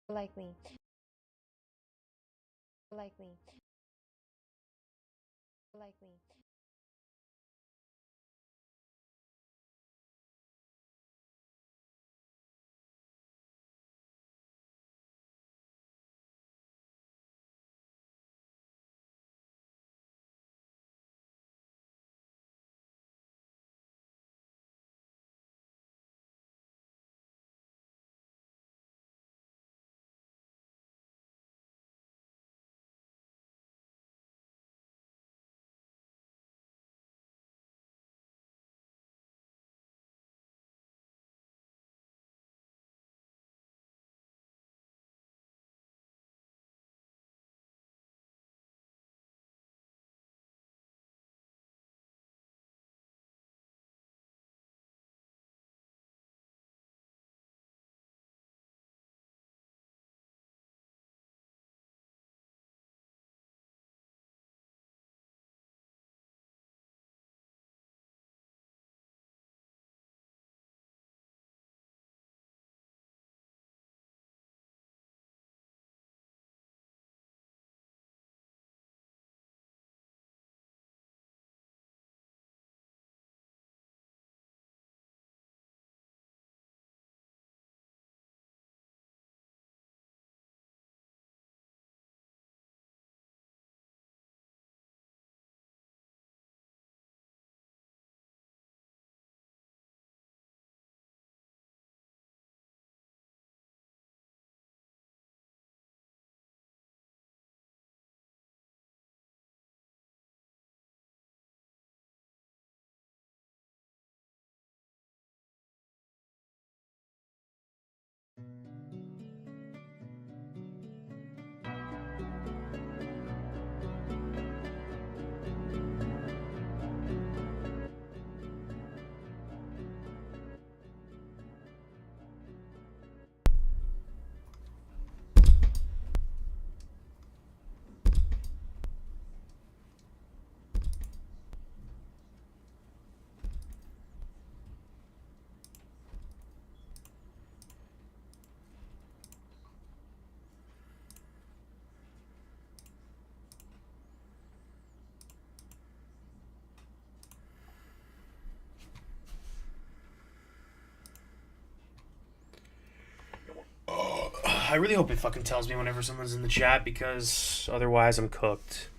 Likely, likely, likely. I really hope it fucking tells me whenever someone's in the chat because otherwise I'm cooked.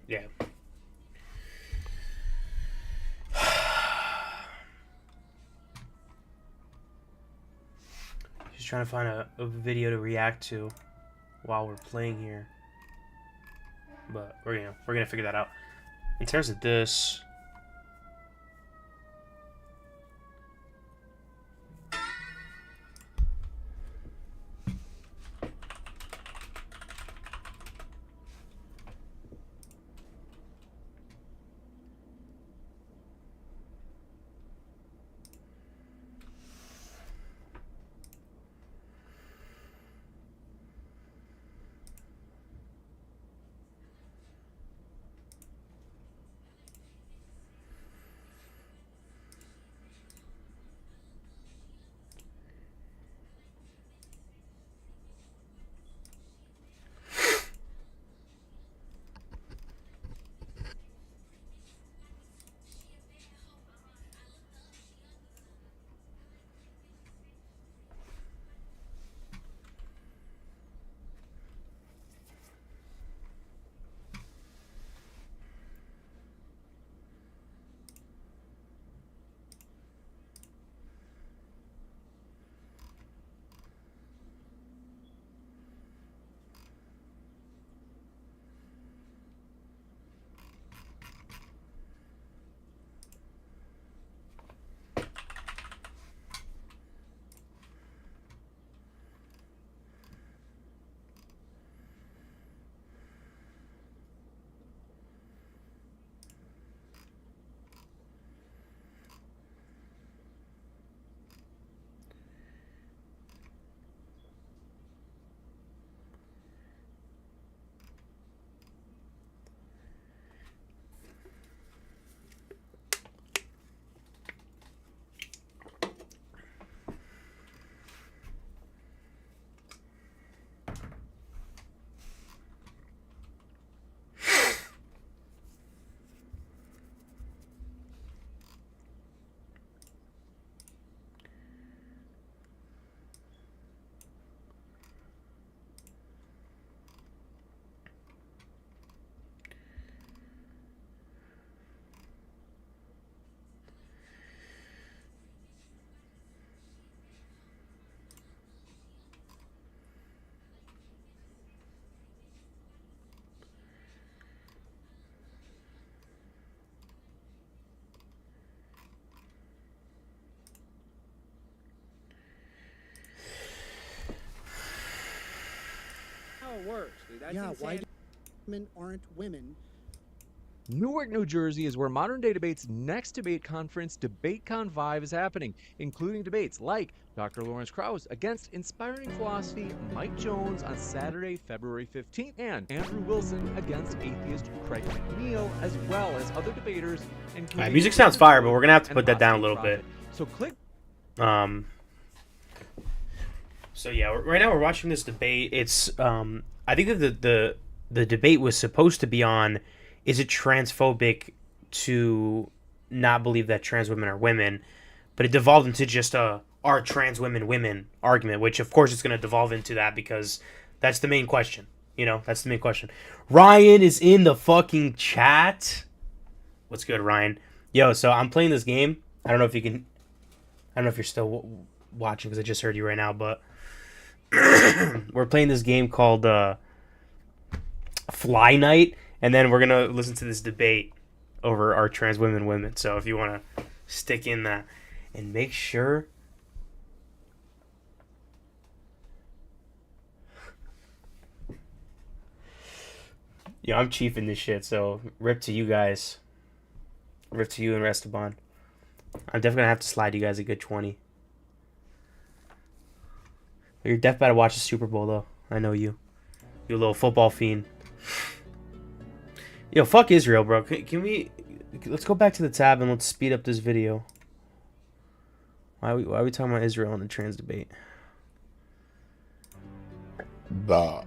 Yeah. Just trying to find a video to react to while we're playing here. But we're gonna figure that out. In terms of this, works, dude. That's Yeah, insane. why do women aren't women? Newark, New Jersey is where Modern Day Debate's next debate conference, DebateCon 5, is happening, including debates like Dr. Lawrence Krauss against Inspiring Philosophy Mike Jones on Saturday, February 15th, and Andrew Wilson against atheist Craig McNeil, as well as other debaters. Alright, music sounds fire, but we're gonna have to put that down a little bit. So click. So yeah, right now we're watching this debate. It's I think that the debate was supposed to be on, is it transphobic to not believe that trans women are women, but it devolved into just are trans women women argument, which of course it's going to devolve into that because that's the main question. You know, that's the main question. Ryan is in the fucking chat. What's good, Ryan? Yo, so I'm playing this game. I don't know if you can. I don't know if you're still watching because I just heard you right now, but we're playing this game called Fly Night, and then we're gonna listen to this debate over our trans women. So if you want to stick in that and make sure. Yeah, I'm chiefing this shit, so rip to you guys. Rip to you and Restaban. I'm definitely gonna have to slide you guys a good 20. You're definitely about to watch the Super Bowl, though. I know you. You little football fiend. Yo, fuck Israel, bro. Can we... Let's go back to the tab and let's speed up this video. Why are we talking about Israel in the trans debate? Bah.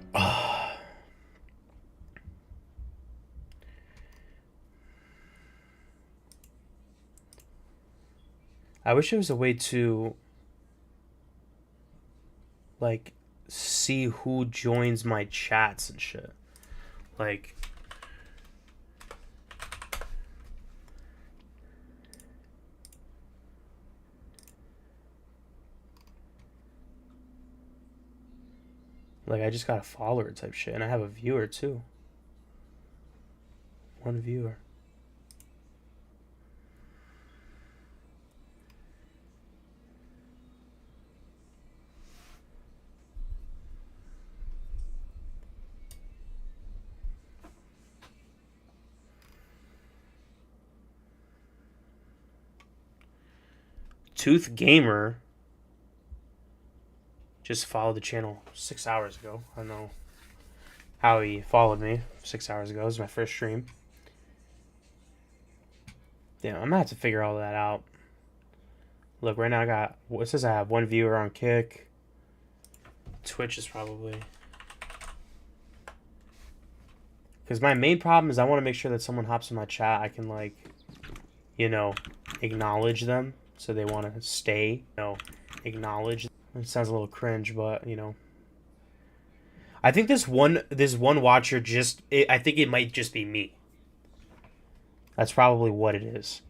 I wish there was a way to, like, see who joins my chats and shit. Like, I just got a follower type shit, and I have a viewer too. One viewer. Tooth Gamer just followed the channel 6 hours ago. I don't know how he followed me 6 hours ago. It was my first stream. Damn, I'm gonna have to figure all that out. Look, right now I got, it says I have one viewer on Kick. Twitch is probably, because my main problem is I want to make sure that someone hops in my chat, I can, like, you know, acknowledge them. So they want to stay, you know, acknowledge. It sounds a little cringe, but, you know. I think this one watcher just, I think it might just be me. That's probably what it is.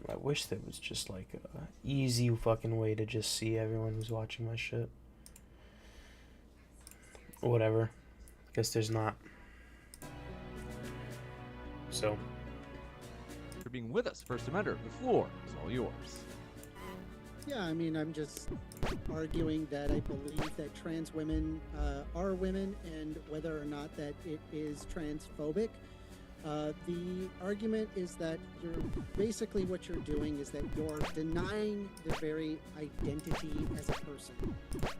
I wish there was just like a easy fucking way to just see everyone who's watching my shit. Whatever. Guess there's not. So. For being with us, First Amender. The floor is all yours. Yeah, I mean, I'm just arguing that I believe that trans women are women, and whether or not that it is transphobic. The argument is that basically what you're doing is that you're denying their very identity as a person,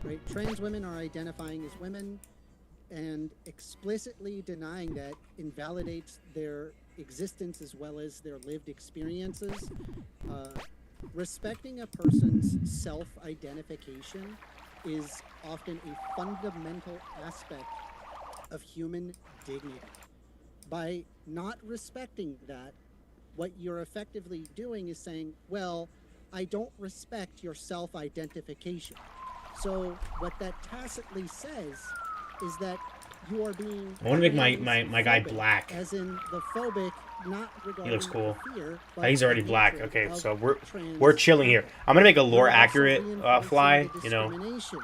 right? Trans women are identifying as women, and explicitly denying that invalidates their existence as well as their lived experiences. Respecting a person's self-identification is often a fundamental aspect of human dignity. By not respecting that, what you're effectively doing is saying, well, I don't respect your self-identification. So what that tacitly says is that you are being... I want to make my guy black. As in the phobic not regarding He looks cool. fear, He's already but black. hatred Okay, of so we're trans chilling here. people. I'm gonna make a You're lore also accurate reinforcing fly. the You know, discrimination.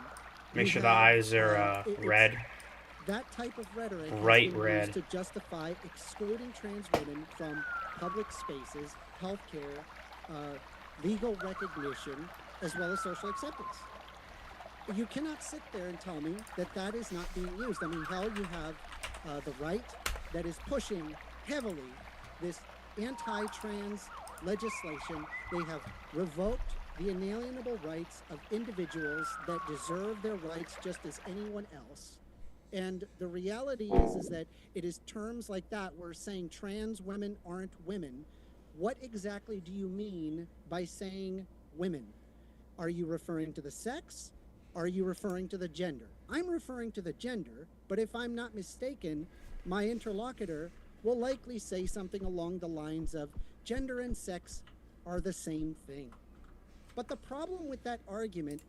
make You sure the have, eyes are it's red. that type of rhetoric Bright has been red. used to justify excluding trans women from public spaces, healthcare, legal recognition, as well as social acceptance. You cannot sit there and tell me that that is not being used. I mean, hell, you have the right that is pushing heavily this anti-trans legislation. They have revoked the inalienable rights of individuals that deserve their rights just as anyone else. And the reality is that it is terms like that where saying trans women aren't women. What exactly do you mean by saying women? Are you referring to the sex? Are you referring to the gender? I'm referring to the gender, but if I'm not mistaken, my interlocutor will likely say something along the lines of gender and sex are the same thing. But the problem with that argument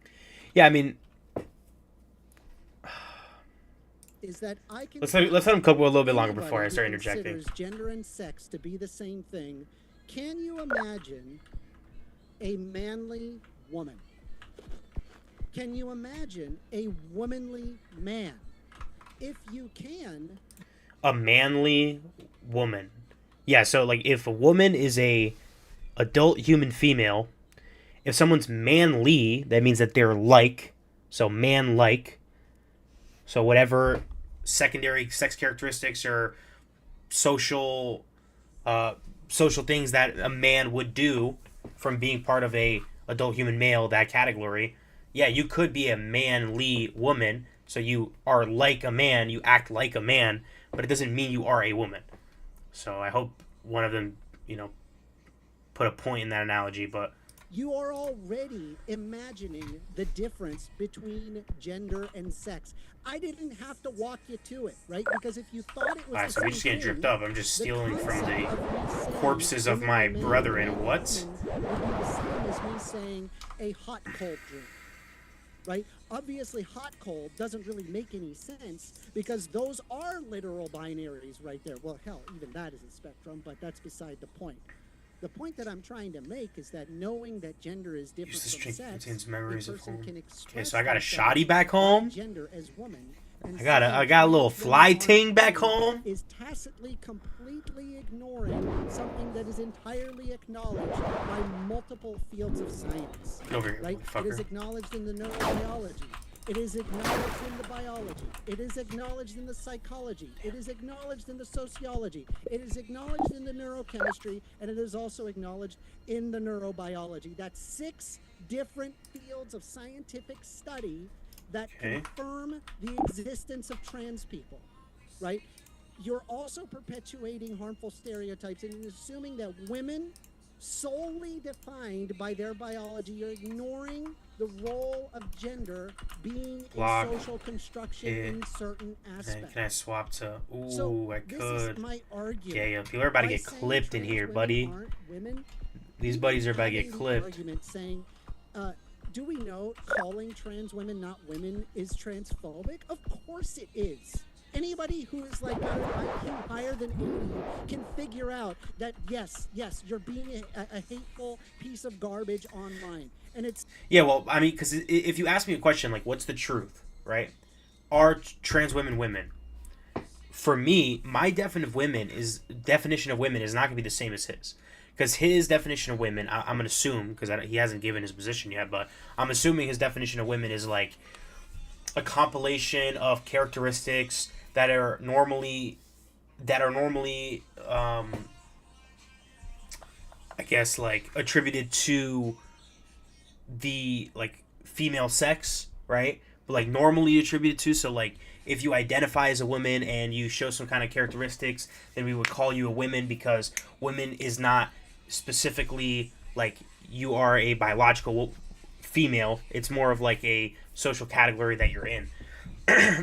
Yeah, I mean, is that I can let's let him cook a little bit longer anybody before I who start interjecting. considers gender and sex to be the same thing. Can you imagine a manly woman? Can you imagine a womanly man? If you can, A manly woman. Yeah, so like if a woman is a adult human female, if someone's manly, that means that they're like, so man-like. So whatever secondary sex characteristics or social social things that a man would do from being part of a adult human male, that category. Yeah, you could be a manly woman, so you are like a man, you act like a man, but it doesn't mean you are a woman. So I hope one of them, put a point in that analogy, but you are already imagining the difference between gender and sex. I didn't have to walk you to it, right? Because if you thought it was alright, the so we're same just getting thing, dripped up. I'm just the stealing from concept the of me saying corpses of women my are men brethren. and What? women would be the same as me saying a hot cold drink, right? Obviously, hot cold doesn't really make any sense because those are literal binaries right there. Well, hell, even that is a spectrum, but that's beside the point. The point that I'm trying to make is that knowing that gender is different Use this from drink sex, contains memories a of person home. can Okay, express so I got a themselves shoddy back home. by gender as woman. And I got saying a little trans fly women aren't ting back women home. is tacitly, completely ignoring something that is entirely acknowledged by multiple fields of science. Get over here, Right? It is motherfucker. acknowledged in the neurobiology. It is acknowledged in the biology. It is acknowledged in the psychology. It is acknowledged in the sociology. It is acknowledged in the neurochemistry, and it is also acknowledged in the neurobiology. That's 6 different fields of scientific study that Okay. confirm the existence of trans people, right? You're also perpetuating harmful stereotypes and assuming that women solely defined by their biology, you're ignoring the role of gender being Block a social construction it. in certain aspects. Can I swap to? Ooh, So I this is could. my argument. Yeah, people are about to By get saying clipped in trans here, women buddy. aren't women, These even buddies are about to get having the clipped. Argument saying, do we know calling trans women not women is transphobic? Of course it is. Anybody who is like got an IQ higher than 80 can figure out that yes, you're being a hateful piece of garbage online, and it's Yeah, well, I mean, because if you ask me a question like, "What's the truth?" Right? Are trans women women? For me, my definition of women is not going to be the same as his, because his definition of women, I'm going to assume, because he hasn't given his position yet, but I'm assuming his definition of women is like a compilation of characteristics that are normally I guess like attributed to the like female sex, right? But like normally attributed to, so like if you identify as a woman and you show some kind of characteristics, then we would call you a woman, because woman is not specifically like you are a biological female. It's more of like a social category that you're in.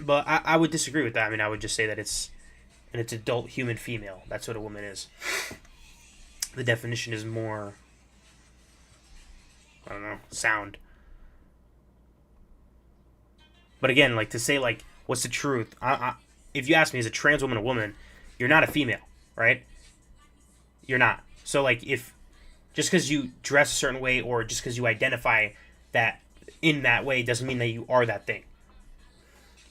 But I would disagree with that. I mean, I would just say that it's adult human female. That's what a woman is. The definition is more, I don't know, sound. But again, like to say like, what's the truth? If you ask me, is a trans woman a woman? You're not a female, right? You're not. So like if just because you dress a certain way or just because you identify that in that way doesn't mean that you are that thing.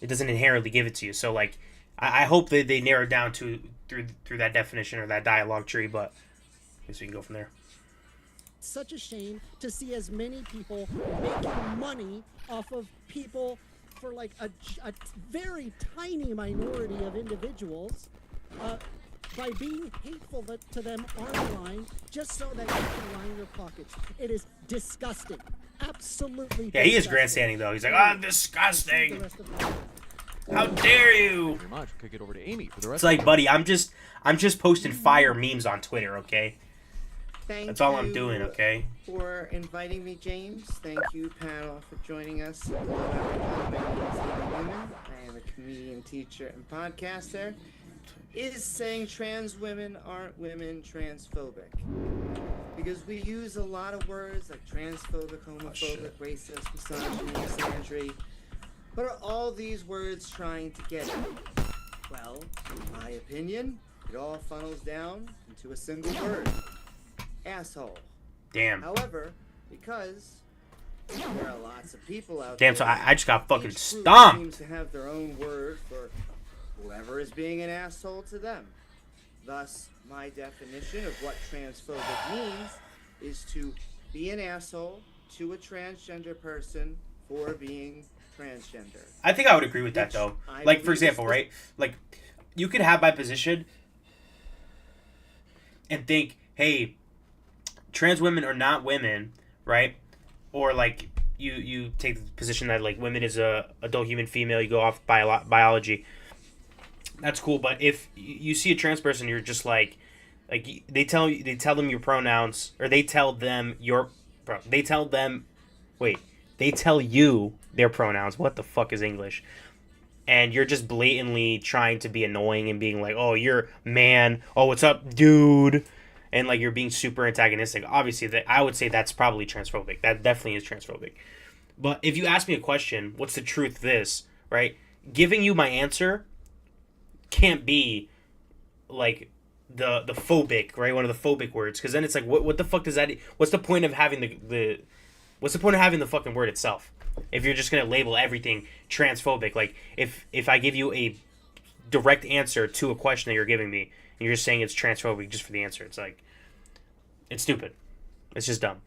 It doesn't inherently give it to you. So like I hope that they narrow it down to through that definition or that dialogue tree, but I guess we can go from there. Such a shame to see as many people making money off of people for like a very tiny minority of individuals by being hateful to them online just so that you can line your pockets. It is disgusting. Absolutely Yeah, he is grandstanding though. He's like, "Oh, disgusting. How dare you?" Very much. We could get over to Amy for the rest. It's like, buddy, I'm just posting fire memes on Twitter, okay? That's all I'm doing, okay? For inviting me, James. Thank you, panel, for joining us. Hello, everyone. My name is Amy Newman. I am a comedian, teacher, and podcaster. Is saying trans women aren't women transphobic? Because we use a lot of words like transphobic, homophobic, racist, misogyny, misandry. What are all these words trying to get at? Well, in my opinion, it all funnels down into a single word. Asshole. Damn. However, because there are lots of people out Damn, there, so I just got fucking each group stomped. seems to have their own word for whoever is being an asshole to them. Thus, my definition of what transphobic means is to be an asshole to a transgender person for being transgender. I think I would agree with that though. Like for example, right? Like you could have my position and think, hey, trans women are not women, right? Or like you take the position that like women is a adult human female, you go off biology. That's cool, but if you see a trans person, you're just like they tell them your pronouns, or they tell you their pronouns. What the fuck is English? And you're just blatantly trying to be annoying and being like, oh, you're man, oh, what's up, dude? And like you're being super antagonistic. Obviously, that I would say that's probably transphobic. That definitely is transphobic. But if you ask me a question, what's the truth of this, right? Giving you my answer can't be like the phobic, right? One of the phobic words, because then it's like, what the fuck does that? What's the point of having what's the point of having the fucking word itself? If you're just gonna label everything transphobic, like if I give you a direct answer to a question that you're giving me, and you're just saying it's transphobic just for the answer, it's like, it's stupid. It's just dumb.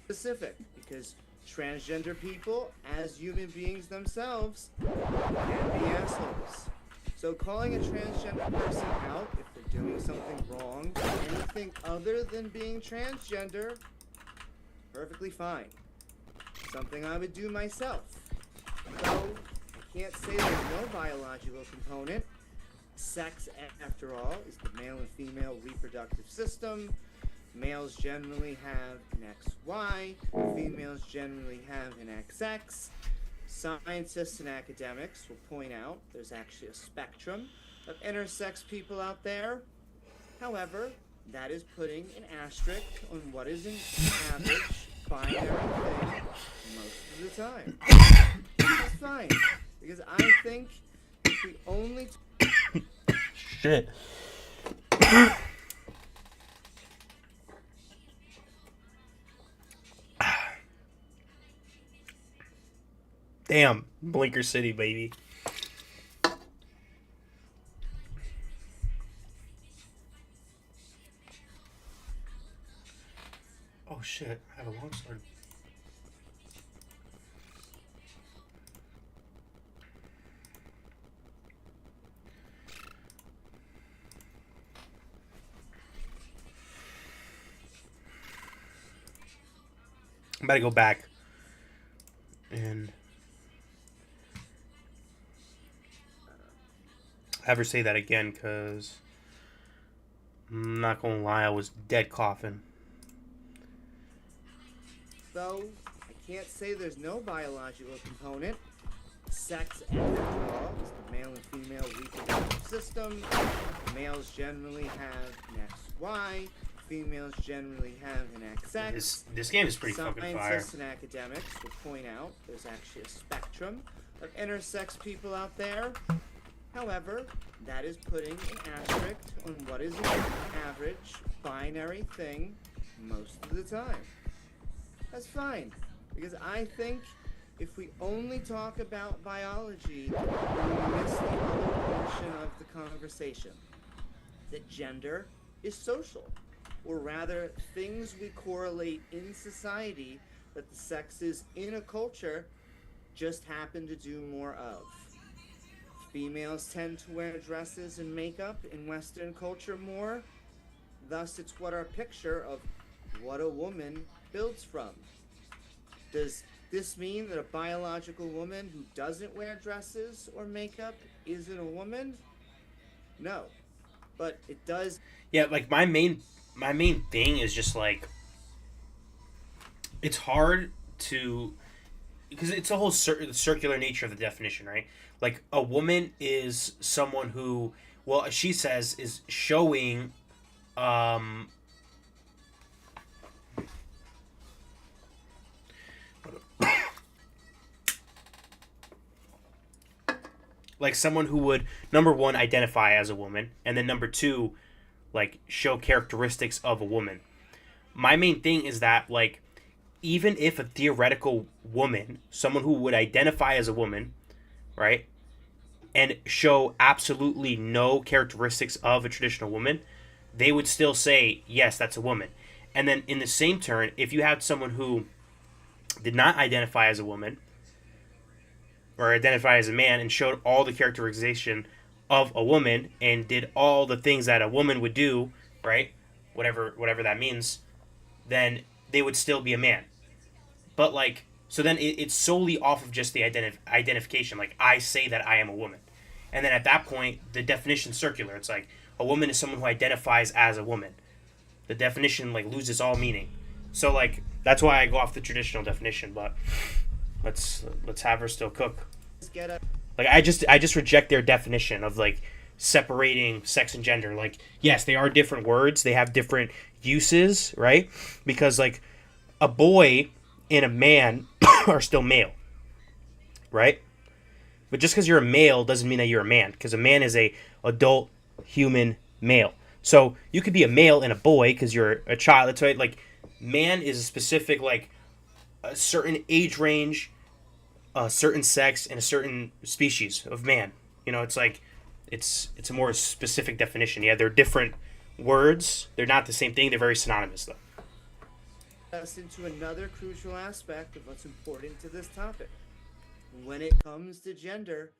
Specific, because transgender people, as human beings themselves, can be assholes. So calling a transgender person out if they're doing something wrong, anything other than being transgender, perfectly fine. Something I would do myself. Though I can't say there's no biological component. Sex, after all, is the male and female reproductive system. Males generally have an XY, females generally have an XX. Scientists and academics will point out there's actually a spectrum of intersex people out there. However, that is putting an asterisk on what is an average binary thing most of the time. That's fine, because I think if we only Shit. Damn, Blinker City, baby. Oh shit, I have a longsword. I'm about to go back and ever say that again, because I'm not gonna lie, I was dead coughing. Though I can't say there's no biological component. Sex, after all, is the male and female reproductive system. Males generally have an XY. Females generally have an XX. This game is pretty fucking fire. Scientists and academics will point out there's actually a spectrum of intersex people out there. However, that is putting an asterisk on what is an average binary thing most of the time. That's fine, because I think if we only talk about biology, then we miss the other portion of the conversation. That gender is social, or rather, things we correlate in society that the sexes in a culture just happen to do more of. Females tend to wear dresses and makeup in Western culture more, thus it's what our picture of what a woman builds from. Does this mean that a biological woman who doesn't wear dresses or makeup isn't a woman? No. But it does. Yeah, like my main thing is just like it's hard to, because it's a whole circular nature of the definition, right? Like a woman is someone who, well, she says is showing like someone who would, number one, identify as a woman, and then number two, like show characteristics of a woman. My main thing is that, like, even if a theoretical woman, someone who would identify as a woman, right, and show absolutely no characteristics of a traditional woman, they would still say, yes, that's a woman. And then in the same turn, if you had someone who did not identify as a woman or identify as a man and showed all the characterization of a woman and did all the things that a woman would do, right, whatever that means, then they would still be a man. But, like, so then it's solely off of just the identification. Like, I say that I am a woman. And then at that point, the definition's circular. It's like, a woman is someone who identifies as a woman. The definition, like, loses all meaning. So, like, that's why I go off the traditional definition, but let's have her still cook. Like, I just reject their definition of, like, separating sex and gender. Like, yes, they are different words. They have different uses, right? Because, like, a boy and a man are still male, right? But just because you're a male doesn't mean that you're a man, because a man is a adult human male. So you could be a male and a boy because you're a child. That's right. Like, man is a specific, like, a certain age range, a certain sex, and a certain species of man. You know, it's like it's a more specific definition. Yeah, they're different words. They're not the same thing. They're very synonymous, though. Us into another crucial aspect of what's important to this topic. When it comes to gender,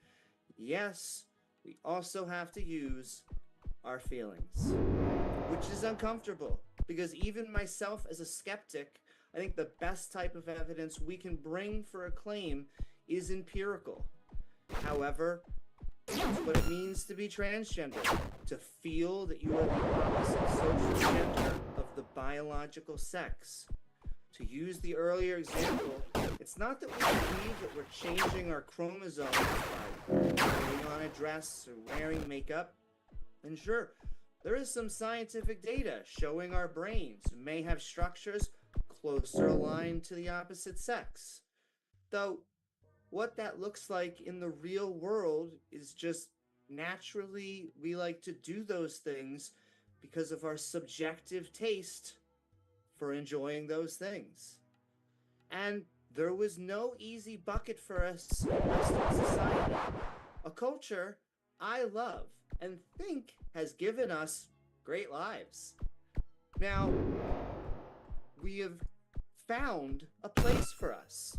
yes, we also have to use our feelings, which is uncomfortable, because even myself as a skeptic, I think the best type of evidence we can bring for a claim is empirical. However, that's what it means to be transgender, to feel that you are the opposite social gender of the biological sex. To use the earlier example, it's not that we believe that we're changing our chromosomes by putting on a dress or wearing makeup. And sure, there is some scientific data showing our brains may have structures closer aligned to the opposite sex. Though, what that looks like in the real world is just naturally we like to do those things because of our subjective taste for enjoying those things. And there was no easy bucket for us in Western society. A culture I love and think has given us great lives. Now, we have found a place for us,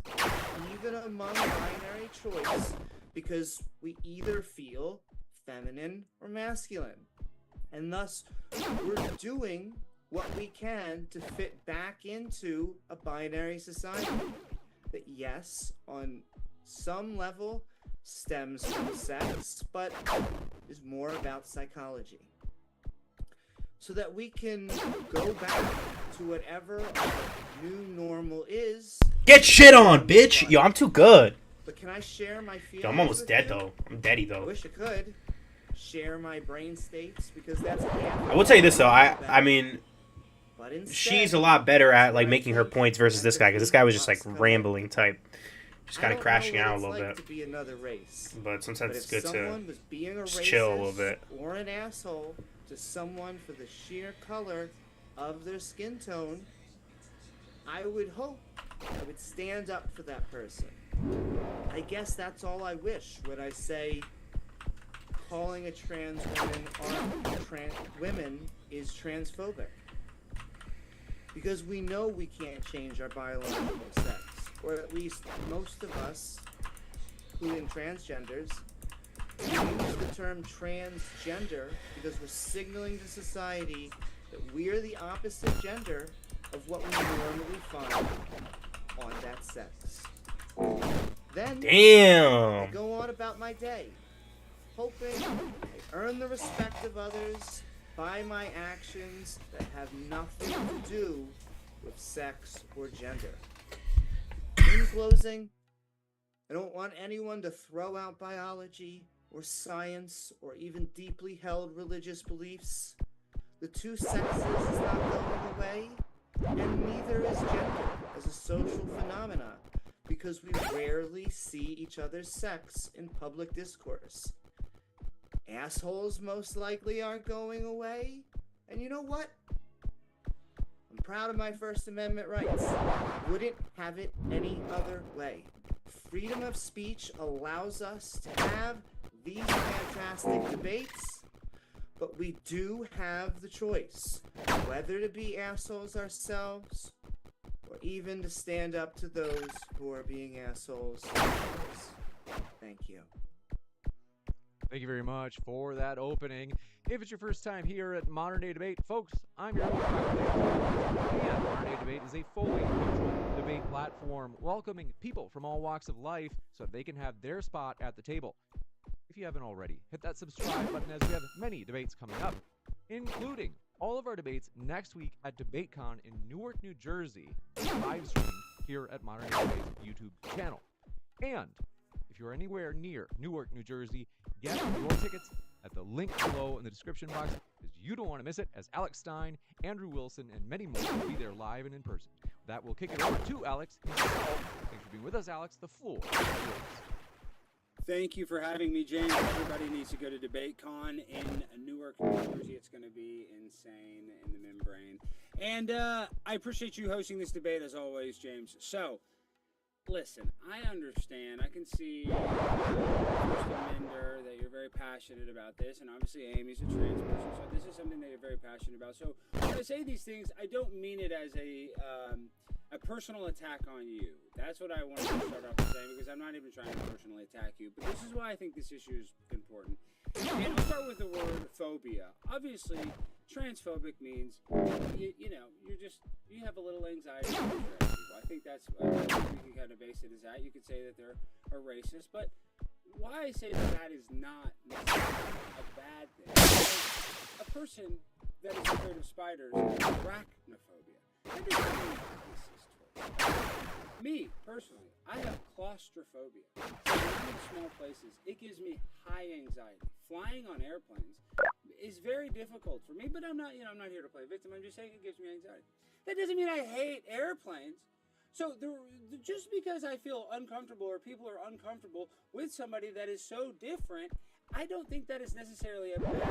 even among binary choice, because we either feel feminine or masculine. And thus, we're doing what we can to fit back into a binary society that, yes, on some level stems from sex, but is more about psychology. So that we can go back to whatever our new normal is. Get shit on, bitch! Yo, I'm too good. But can I share my feelings? Yo, I'm almost with dead, you? though. I'm deady, I though. wish I could share my brain states, because that's I will tell you this, though. I mean, but instead, she's a lot better at, like, making her points versus this guy, because this guy was just, like, rambling type. just I kind of don't crashing know what out a it's little like bit. to be another race. But sometimes But it's if good someone to was being a just racist chill a little bit. or an asshole to someone for the sheer color of their skin tone, I would hope I would stand up for that person. I guess that's all I wish when I say calling a trans woman women is transphobic. Because we know we can't change our biological sex, or at least most of us, including transgenders, we use the term transgender because we're signaling to society that we are the opposite gender of what we normally find on that sex. Then I Damn. go on about my day, hoping I earn the respect of others by my actions that have nothing to do with sex or gender. In closing, I don't want anyone to throw out biology or science or even deeply held religious beliefs. The two sexes is not going away, and neither is gender as a social phenomenon, because we rarely see each other's sex in public discourse. Assholes most likely aren't going away, and you know what? I'm proud of my First Amendment rights. Wouldn't have it any other way. Freedom of speech allows us to have these fantastic debates, but we do have the choice whether to be assholes ourselves or even to stand up to those who are being assholes. Thank you. Thank you very much for that opening. If it's your first time here at Modern Day Debate, folks, I'm your host, and Modern Day Debate is a fully neutral debate platform welcoming people from all walks of life so they can have their spot at the table. If you haven't already, hit that subscribe button as we have many debates coming up, including all of our debates next week at DebateCon in Newark, New Jersey, live streamed here at Modern Day Debate's YouTube channel. And if you're anywhere near Newark, New Jersey, get your tickets at the link below in the description box because you don't want to miss it, as Alex Stein, Andrew Wilson, and many more will be there live and in person. That will kick it over to Alex himself. Thanks for being with us, Alex. The floor is yours. Thank you for having me, James. Everybody needs to go to DebateCon in Newark, New Jersey. It's going to be insane in the membrane. And I appreciate you hosting this debate, as always, James. So, listen, I understand. I can see, Mr. Mender, that you're very passionate about this. And obviously, Amy's a trans person, so this is something that you're very passionate about. So, when I say these things, I don't mean it as a personal attack on you. That's what I wanted to start off with saying, because I'm not even trying to personally attack you. But this is why I think this issue is important. And I'll start with the word phobia. Obviously, transphobic means, you have a little anxiety about trans people. I think that's, we can kind of base it as that. You could say that they're a racist, but why I say that is not necessarily a bad thing. Because a person that is afraid of spiders has arachnophobia. That doesn't mean racist. Me, personally, I have claustrophobia. So when I'm in small places, it gives me high anxiety. Flying on airplanes is very difficult for me, but I'm not here to play victim. I'm just saying it gives me anxiety. That doesn't mean I hate airplanes. So just because I feel uncomfortable or people are uncomfortable with somebody that is so different, I don't think that is necessarily a bad thing.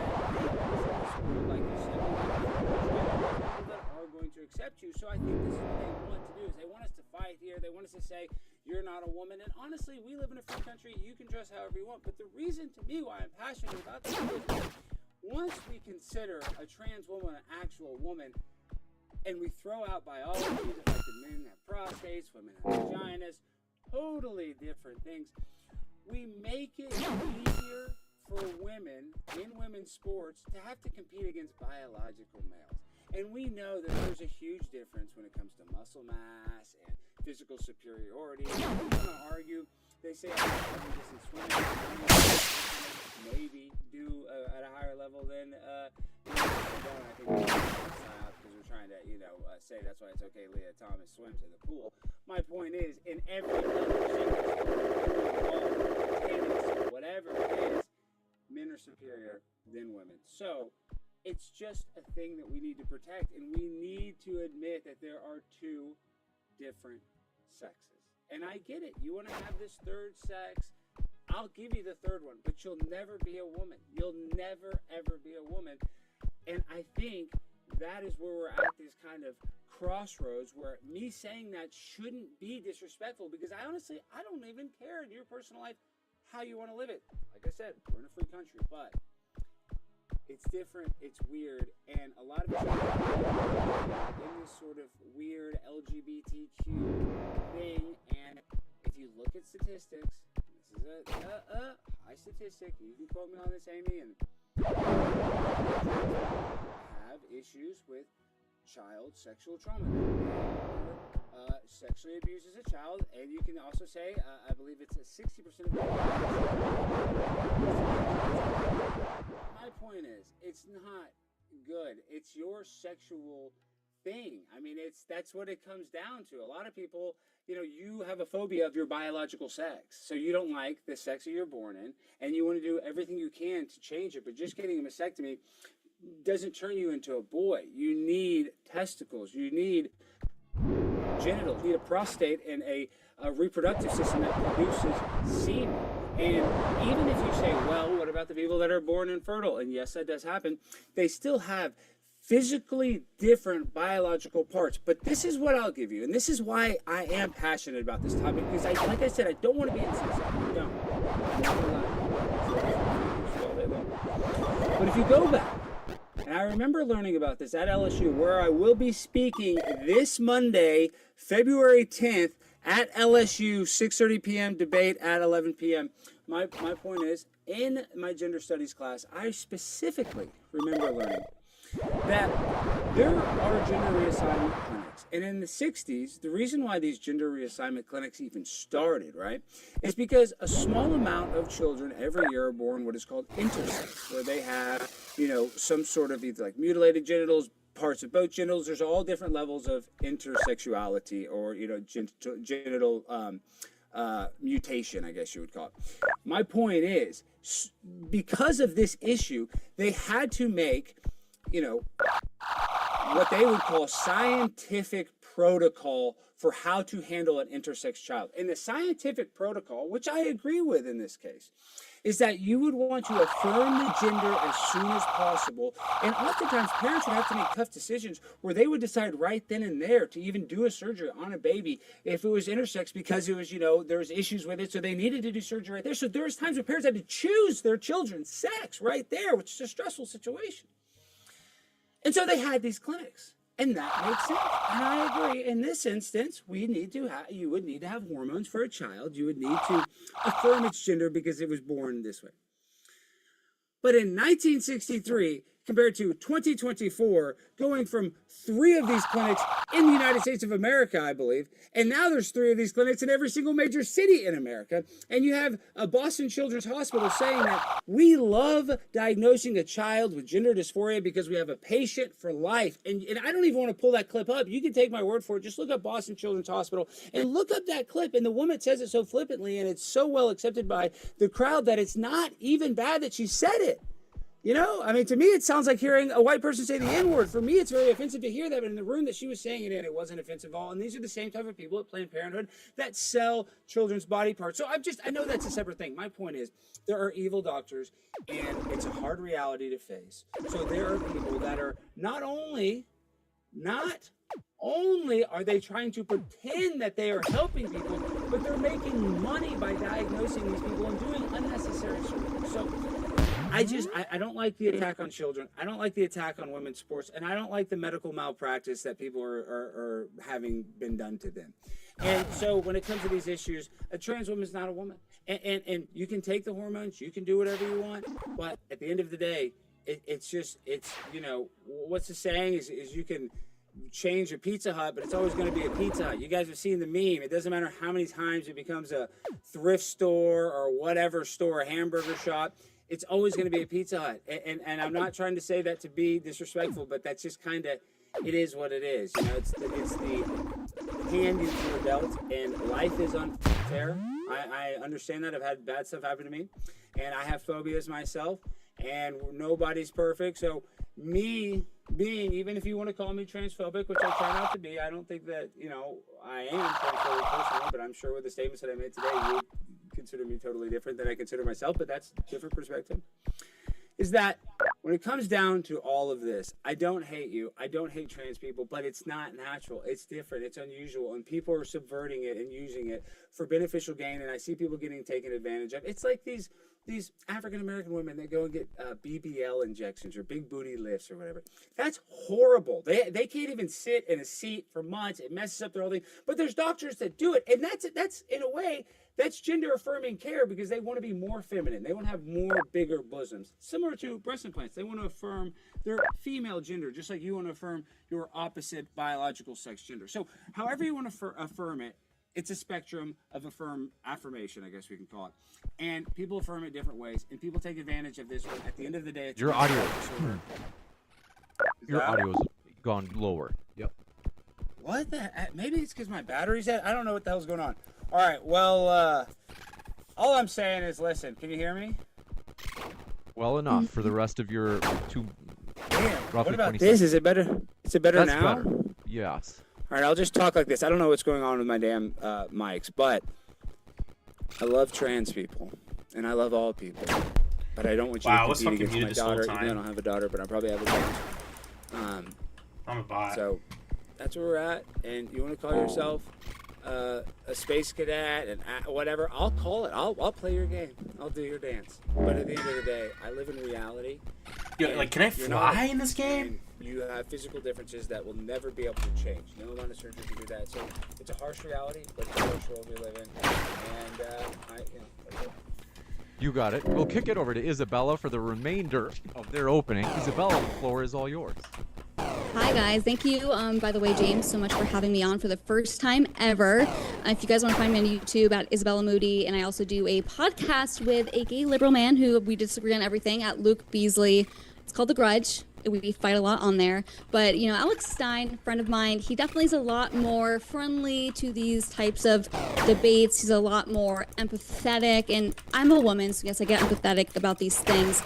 Like you said, people that are going to accept you. So I think this is what they want to do, is they want us to fight here. They want us to say, you're not a woman. And honestly, we live in a free country. You can dress however you want. But the reason to me why I'm passionate about this is once we consider a trans woman an actual woman, and we throw out biology, the fact that men have prostates, women have vaginas, totally different things, we make it easier for women in women's sports to have to compete against biological males. And we know that there's a huge difference when it comes to muscle mass and physical superiority. I'm going to argue, they say distance swimming maybe do at a higher level than I think because we're trying to say that's why it's okay Leah Thomas swims in the pool. My point is, in every tennis, whatever it is, men are superior than women. So it's just a thing that we need to protect, and we need to admit that there are two different sexes. And I get it. You want to have this third sex. I'll give you the third one, but you'll never be a woman. You'll never, ever be a woman. And I think that is where we're at this kind of crossroads where me saying that shouldn't be disrespectful, because I honestly, I don't even care in your personal life how you want to live it. Like I said, we're in a free country, but it's different, it's weird, and a lot of people in this sort of weird LGBTQ thing. And if you look at statistics, this is a high statistic, you can quote me on this, Amy, and have issues with child sexual trauma, sexually abused as a child, and you can also say, I believe it's a 60% of the My point is, it's not good. It's your sexual thing. I mean, that's what it comes down to. A lot of people, you have a phobia of your biological sex, so you don't like the sex that you're born in, and you want to do everything you can to change it, but just getting a mastectomy doesn't turn you into a boy. You need testicles. You need genitals. You need a prostate and a reproductive system that produces semen. And even if you say, well, what about the people that are born infertile? And yes, that does happen. They still have physically different biological parts. But this is what I'll give you. And this is why I am passionate about this topic. Because, like I said, I don't want to be insensitive. I don't. But if you go back, and I remember learning about this at LSU, where I will be speaking this Monday, February 10th, at LSU, 6:30 p.m., debate at 11 p.m. My point is, in my gender studies class, I specifically remember learning that there are gender reassignment clinics. And in the 60s, the reason why these gender reassignment clinics even started, right, is because a small amount of children every year are born what is called intersex, where they have, some sort of either like mutilated genitals, parts of both genitals. There's all different levels of intersexuality or, genital mutation, I guess you would call it. My point is, because of this issue, they had to make what they would call scientific protocol for how to handle an intersex child. And the scientific protocol, which I agree with in this case, is that you would want to affirm the gender as soon as possible. And oftentimes parents would have to make tough decisions where they would decide right then and there to even do a surgery on a baby if it was intersex, because it was, there was issues with it. So they needed to do surgery right there. So there was times where parents had to choose their children's sex right there, which is a stressful situation. And so they had these clinics, and that makes sense. And I agree. In this instance, you would need to have hormones for a child. You would need to affirm its gender because it was born this way. But in 1963, compared to 2024, going from 3 of these clinics in the United States of America, I believe, and now there's 3 of these clinics in every single major city in America, and you have a Boston Children's Hospital saying that we love diagnosing a child with gender dysphoria because we have a patient for life. And I don't even want to pull that clip up. You can take my word for it. Just look up Boston Children's Hospital and look up that clip. And the woman says it so flippantly, and it's so well accepted by the crowd that it's not even bad that she said it. To me, it sounds like hearing a white person say the N-word. For me, it's very offensive to hear that. But in the room that she was saying it in, it wasn't offensive at all. And these are the same type of people at Planned Parenthood that sell children's body parts. So I know that's a separate thing. My point is, there are evil doctors, and it's a hard reality to face. So there are people that are not only are they trying to pretend that they are helping people, but they're making money by diagnosing these people and doing unnecessary surgery. So I don't like the attack on children. I don't like the attack on women's sports, and I don't like the medical malpractice that people are having been done to them. And so when it comes to these issues, a trans woman is not a woman. And you can take the hormones, you can do whatever you want, but at the end of the day, it's what's the saying is you can change a Pizza Hut, but it's always going to be a Pizza Hut. You guys have seen the meme. It doesn't matter how many times it becomes a thrift store or whatever store, a hamburger shop. It's always going to be a Pizza Hut. And I'm not trying to say that to be disrespectful, but that's just kind of, it is what it is. It's the hand you through the belt, and life is unfair. I understand that. I've had bad stuff happen to me, and I have phobias myself, and nobody's perfect. So me being, even if you want to call me transphobic, which I try not to be, I don't think that, I am transphobic personally, but I'm sure with the statements that I made today, you would consider me totally different than I consider myself, but that's a different perspective. Is that when it comes down to all of this, I don't hate you. I don't hate trans people, but it's not natural. It's different. It's unusual. And people are subverting it and using it for beneficial gain. And I see people getting taken advantage of. It's like these African-American women that go and get BBL injections or big booty lifts or whatever. That's horrible. They can't even sit in a seat for months. It messes up their whole thing. But there's doctors that do it. And that's in a way, that's gender affirming care because they want to be more feminine. They want to have more bigger bosoms. Similar to breast implants. They want to affirm their female gender, just like you want to affirm your opposite biological sex gender. So however you want to affirm it, it's a spectrum of affirmation, I guess we can call it. And people affirm it different ways, and people take advantage of this. At the end of the day, it's Your audio. Your audio's gone lower. Yep. What the heck? Maybe it's because my battery's dead. I don't know what the hell's going on. All right, well, all I'm saying is, listen, can you hear me? Well enough for the rest of your Damn, roughly what about 20 this? seconds. Is it better? Is it better That's now? better. Yes. All right, I'll just talk like this. I don't know what's going on with my damn mics, but I love trans people, and I love all people. But I don't want you Wow, to let's compete fucking against mute my this daughter. whole Even though I time. don't have a daughter, but I probably have a daughter. I'm a bot. So that's where we're at. And you want to call yourself a space cadet and whatever, I'll call it. I'll play your game. I'll do your dance. But at the end of the day, I live in reality. Yo, like, can I You're not- fly in this game? and you have physical differences that will never be able to change. No amount of surgery can do that. So it's a harsh reality, but it's a harsh world we live in. And that's it. You got it. We'll kick it over to Isabella for the remainder of their opening. Isabella, the floor is all yours. Hi guys, thank you, by the way, James, so much for having me on for the first time ever. If you guys want to find me on YouTube at Isabella Moody, and I also do a podcast with a gay liberal man who we disagree on everything at Luke Beasley. It's called The Grudge. We fight a lot on there. But, Alex Stein, a friend of mine, he definitely is a lot more friendly to these types of debates. He's a lot more empathetic, and I'm a woman, so yes, I get empathetic about these things.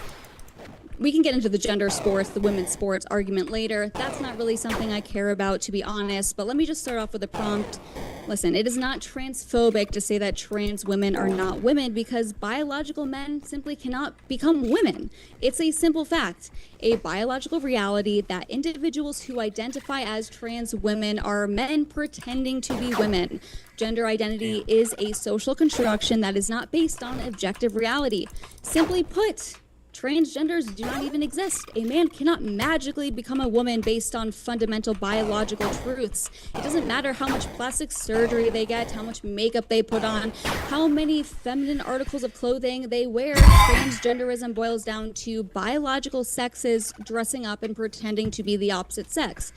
We can get into the gender sports, the women's sports argument later. That's not really something I care about, to be honest. But let me just start off with a prompt. Listen, it is not transphobic to say that trans women are not women because biological men simply cannot become women. It's a simple fact, a biological reality that individuals who identify as trans women are men pretending to be women. Gender identity is a social construction that is not based on objective reality. Simply put, transgenders do not even exist. A man cannot magically become a woman based on fundamental biological truths. It doesn't matter how much plastic surgery they get, how much makeup they put on, how many feminine articles of clothing they wear. Transgenderism boils down to biological sexes dressing up and pretending to be the opposite sex.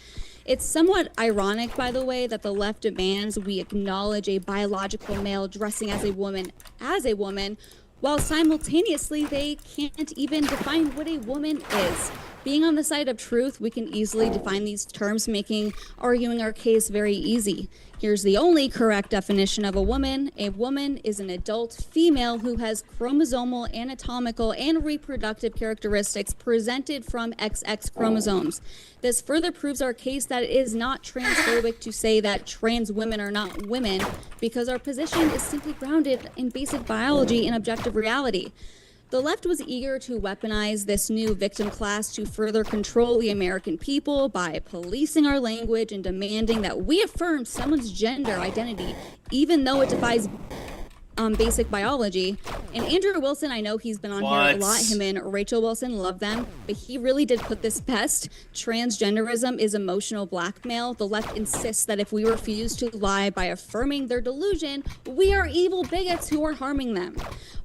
It's somewhat ironic, by the way, that the left demands we acknowledge a biological male dressing as a woman, while simultaneously they can't even define what a woman is. Being on the side of truth, we can easily define these terms, making arguing our case very easy. Here's the only correct definition of a woman. A woman is an adult female who has chromosomal, anatomical, and reproductive characteristics presented from XX chromosomes. This further proves our case that it is not transphobic to say that trans women are not women, because our position is simply grounded in basic biology and objective reality. The left was eager to weaponize this new victim class to further control the American people by policing our language and demanding that we affirm someone's gender identity, even though it defies basic biology. And Andrew Wilson, I know he's been on here a lot. Him and Rachel Wilson, love them. But he really did put this best. Transgenderism is emotional blackmail. The left insists that if we refuse to lie by affirming their delusion, we are evil bigots who are harming them.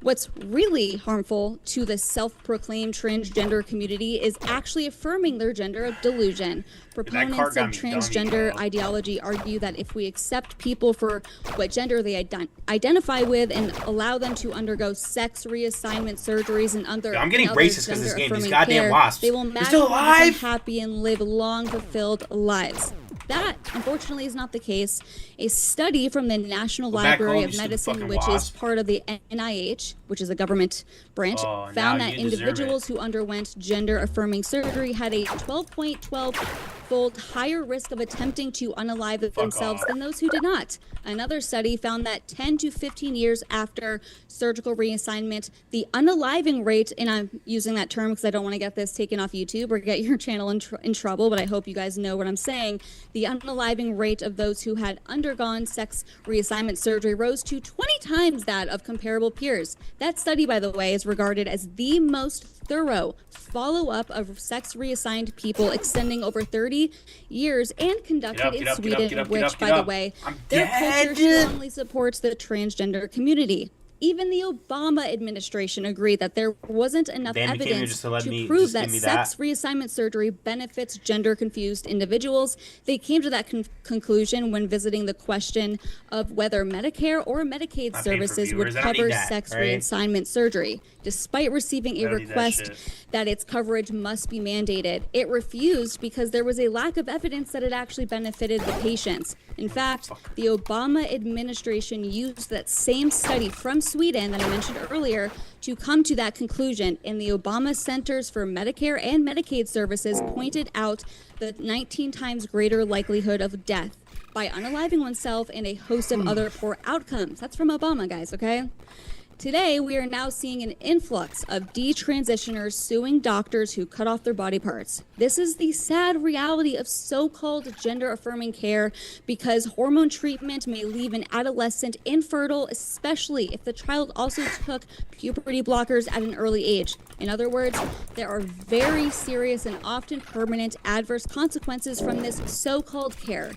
What's really harmful to the self-proclaimed transgender community is actually affirming their gender delusion. Proponents of transgender ideology argue that if we accept people for what gender they identify with and allow them to undergo sex reassignment surgeries and other I'm getting racist because this game, these goddamn wasps. they will magically become happy and live long, fulfilled lives. That, unfortunately, is not the case. A study from the National Go back Library home, of you stupid Medicine, fucking which is wasp. part of the NIH, which is a government branch, Oh, now found that you deserve individuals it. who underwent gender-affirming surgery had a 12.12-fold higher risk of attempting to unalive themselves off. than those who did not. Another study found that 10 to 15 years after surgical reassignment, the unaliving rate, and I'm using that term because I don't want to get this taken off YouTube or get your channel in trouble, but I hope you guys know what I'm saying. The unaliving rate of those who had undergone sex reassignment surgery rose to 20 times that of comparable peers. That study, by the way, is regarded as the most thorough follow-up of sex reassigned people extending over 30 years and conducted in Sweden, which, by the way, their culture strongly supports the transgender community. Even the Obama administration agreed that there wasn't enough Damn, you came here evidence just to let me- prove just that give me sex that. reassignment surgery benefits gender-confused individuals. They came to that conclusion when visiting the question of whether Medicare or Medicaid Not paying for services would viewers. I don't cover need that, sex right? reassignment surgery, despite receiving a I don't need that request shit. that its coverage must be mandated. It refused because there was a lack of evidence that it actually benefited the patients. In fact, the Obama administration used that same study from Sweden that I mentioned earlier to come to that conclusion, and the Obama Centers for Medicare and Medicaid Services pointed out the 19 times greater likelihood of death by unaliving oneself and a host of other poor outcomes. That's from Obama, guys, okay? Today, we are now seeing an influx of detransitioners suing doctors who cut off their body parts. This is the sad reality of so-called gender-affirming care because hormone treatment may leave an adolescent infertile, especially if the child also took puberty blockers at an early age. In other words, there are very serious and often permanent adverse consequences from this so-called care.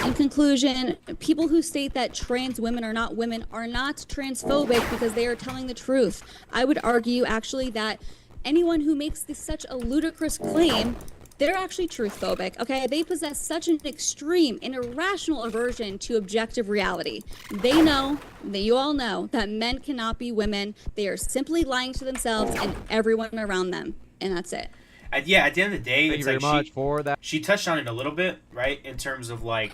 In conclusion, people who state that trans women are not transphobic because they are telling the truth. I would argue actually that anyone who makes such a ludicrous claim, they're actually truthphobic, okay? They possess such an extreme and irrational aversion to objective reality. They know, that you all know, that men cannot be women. They are simply lying to themselves and everyone around them. And that's it. Yeah, at the end of the day, Thank it's you very like much for that. she touched on it a little bit, right? In terms of like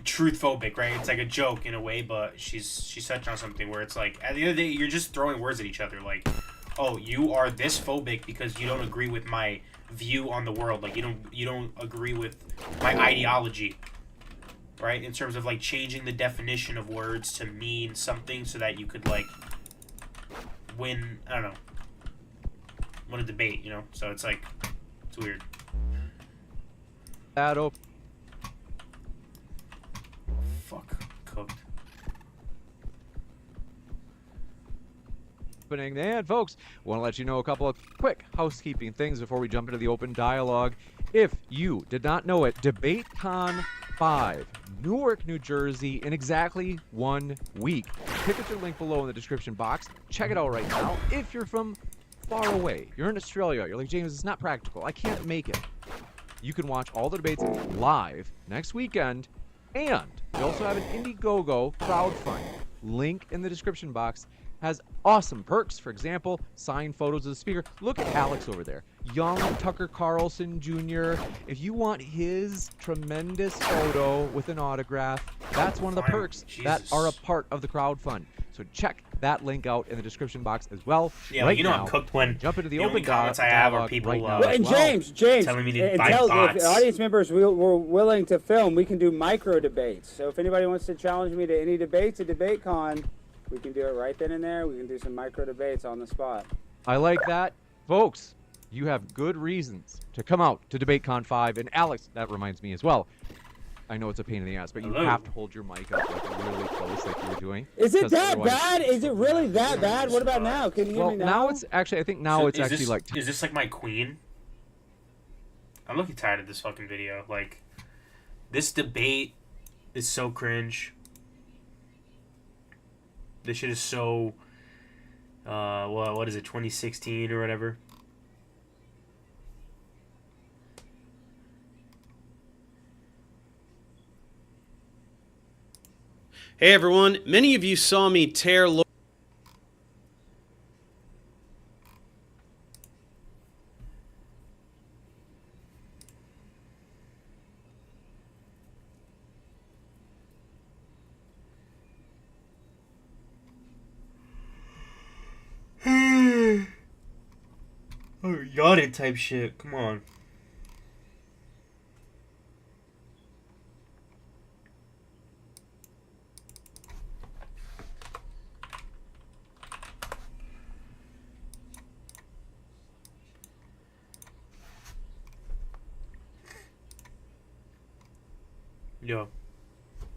truth phobic, right? It's like a joke in a way, but she's touched on something where it's like at the end of the day, you're just throwing words at each other. Like, oh, you are this phobic because you don't agree with my view on the world. Like you don't agree with my ideology, right? In terms of like changing the definition of words to mean something so that you could like win, I don't know, win a debate, you know? So it's like, it's weird. That Fuck, cooked. opening. And folks, want to let you know a couple of quick housekeeping things before we jump into the open dialogue. If you did not know it, DebateCon 5, Newark, New Jersey, in exactly 1 week. Tickets are linked below in the description box. Check it out right now. If you're from far away, you're in Australia, you're like, James, it's not practical, I can't make it. You can watch all the debates live next weekend, and we also have an Indiegogo crowdfund. Link in the description box. Has awesome perks. For example, signed photos of the speaker. Look at Alex over there. Young Tucker Carlson Jr. If you want his tremendous photo with an autograph, that's one of the perks that are a part of the crowdfund. So check that link out in the description box as well. Yeah, right you know now, I'm cooked when jump into the only open comments I have are dialogue people right now Well, as and well. James, telling me to and buy tell, bots. if audience members were willing to film, we can do micro debates. So if anybody wants to challenge me to any debates at DebateCon, we can do it right then and there. We can do some micro debates on the spot. I like that. Folks, you have good reasons to come out to DebateCon 5. And Alex, that reminds me as well. I know it's a pain in the ass, but you Hello. have to hold your mic up like really close like you were doing. Is it 'cause that otherwise- bad? Is it really that bad? What about now? Can you hear Well, me now? now it's actually, I think now So it's is actually this, like... is this like my queen? I'm looking tired of this fucking video. Like, this debate is so cringe. This shit is so, what is it, 2016 or whatever? Hey everyone, many of you saw me tear got it type shit. Come on. Yo,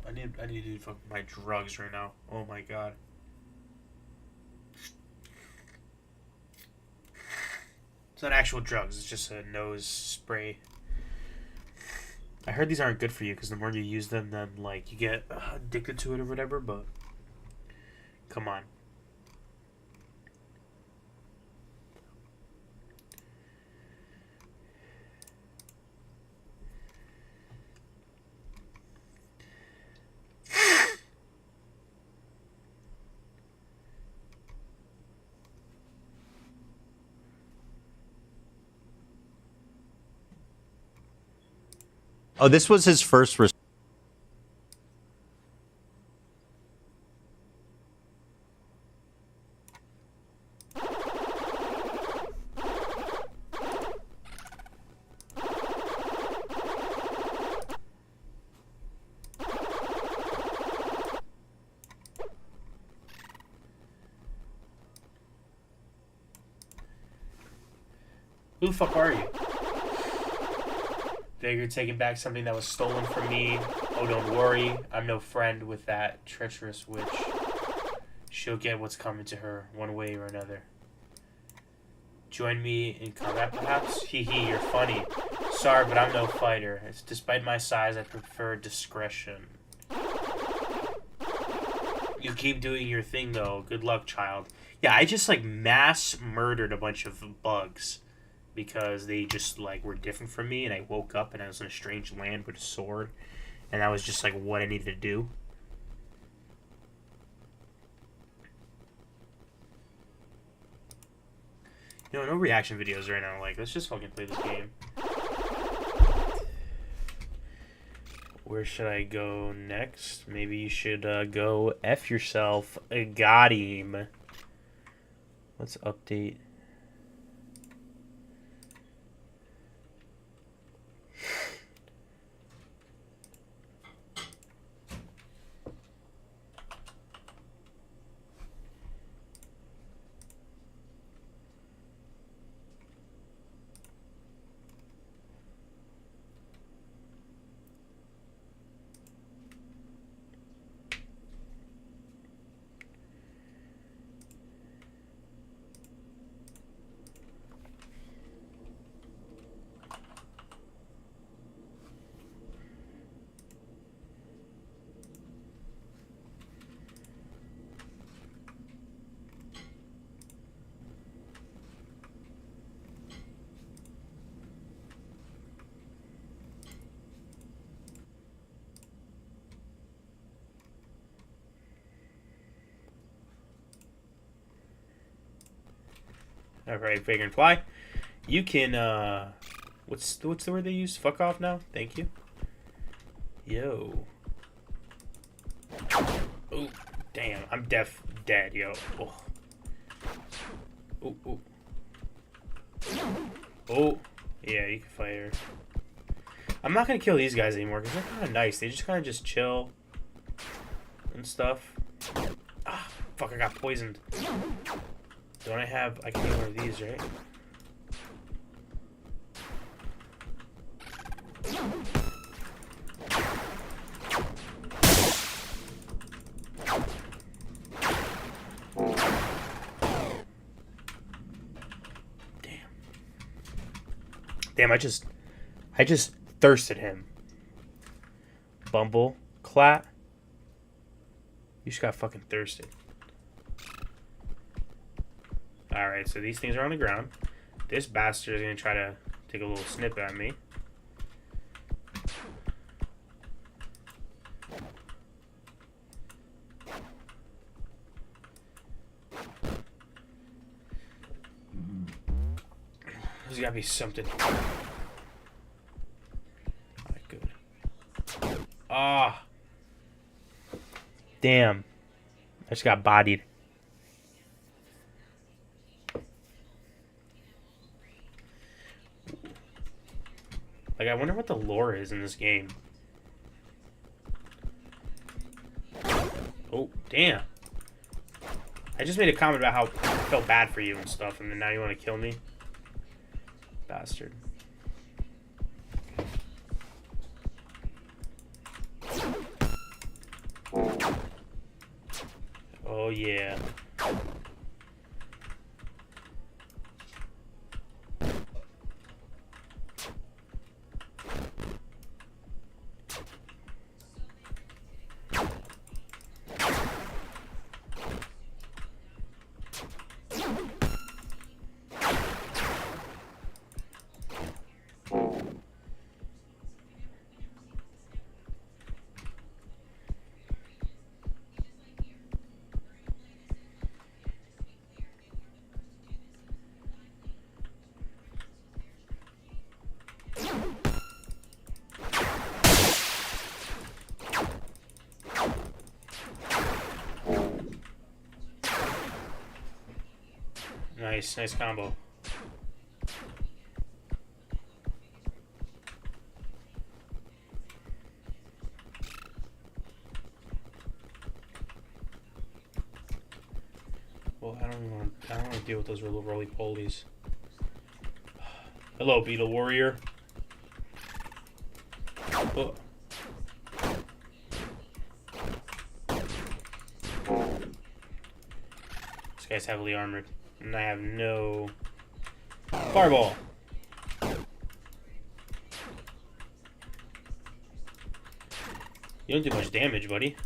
I need to do fucking my drugs right now. Oh my god. It's not actual drugs. It's just a nose spray. I heard these aren't good for you because the more you use them, then like you get addicted to it or whatever. But come on. Oh, this was his first. Who the fuck are you? Think you're taking back something that was stolen from me? Oh, don't worry. I'm no friend with that treacherous witch. She'll get what's coming to her, one way or another. Join me in combat, perhaps? Hee hee, you're funny. Sorry, but I'm no fighter. Despite my size, I prefer discretion. You keep doing your thing, though. Good luck, child. Yeah, I just, like, mass murdered a bunch of bugs. Because they just, like, were different from me, and I woke up and I was in a strange land with a sword, and that was just, like, what I needed to do. You know, no reaction videos right now. Like, let's just fucking play this game. Where should I go next? Maybe you should go F yourself. Got him. Let's update. Alright, Vagrant Fly. You can, what's the word they use? Fuck off now? Thank you. Yo. Oh, damn. I'm dead, yo. Oh. Oh, oh. Oh. Yeah, you can fight her. I'm not gonna kill these guys anymore because they're kind of nice. They just kind of just chill and stuff. Ah, fuck, I got poisoned. Don't I have... I can get one of these, right? Damn. Damn, I just thirsted him. Bumble Clat. You just got fucking thirsted. Alright, so these things are on the ground. This bastard is going to try to take a little snip at me. There's got to be something. Alright, good. Ah. Damn. I just got bodied. Like, I wonder what the lore is in this game. Oh, damn. I just made a comment about how I felt bad for you and stuff, and then now you want to kill me? Bastard. Oh, yeah. Nice combo. Well, I don't want to deal with those little roly-polies. Hello, Beetle Warrior. Oh. This guy's heavily armored. And I have no fireball. You don't do much damage, buddy.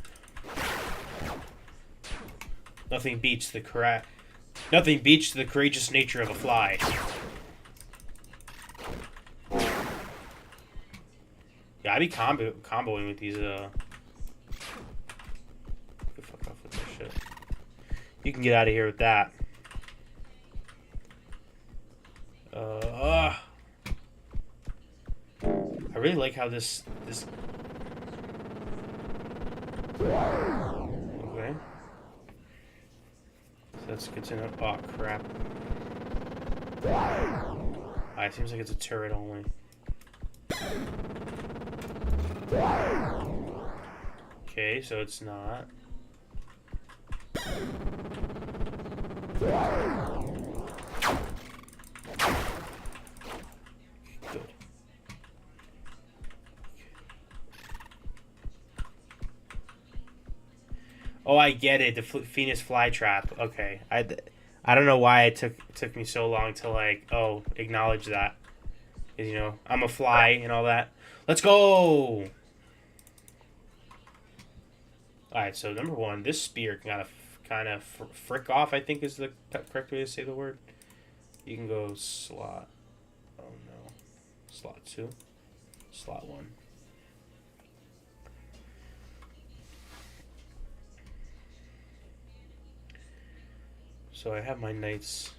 Nothing beats the courageous nature of a fly. Yeah, I be comboing with these. Get the fuck off with this shit. You can get out of here with that. I really like how this. Okay. So that's good to know. Oh crap. It seems like it's a turret only. Okay, so it's not. Good. Oh, I get it. The Phoenix flytrap. Okay, I don't know why it took me so long to like acknowledge that. 'Cause, you know, I'm a fly and all that. Let's go. All right, so number one, this spear kind of frick off. I think is the correct way to say the word. You can go slot. Oh no, slot 2, slot 1. So I have my knights.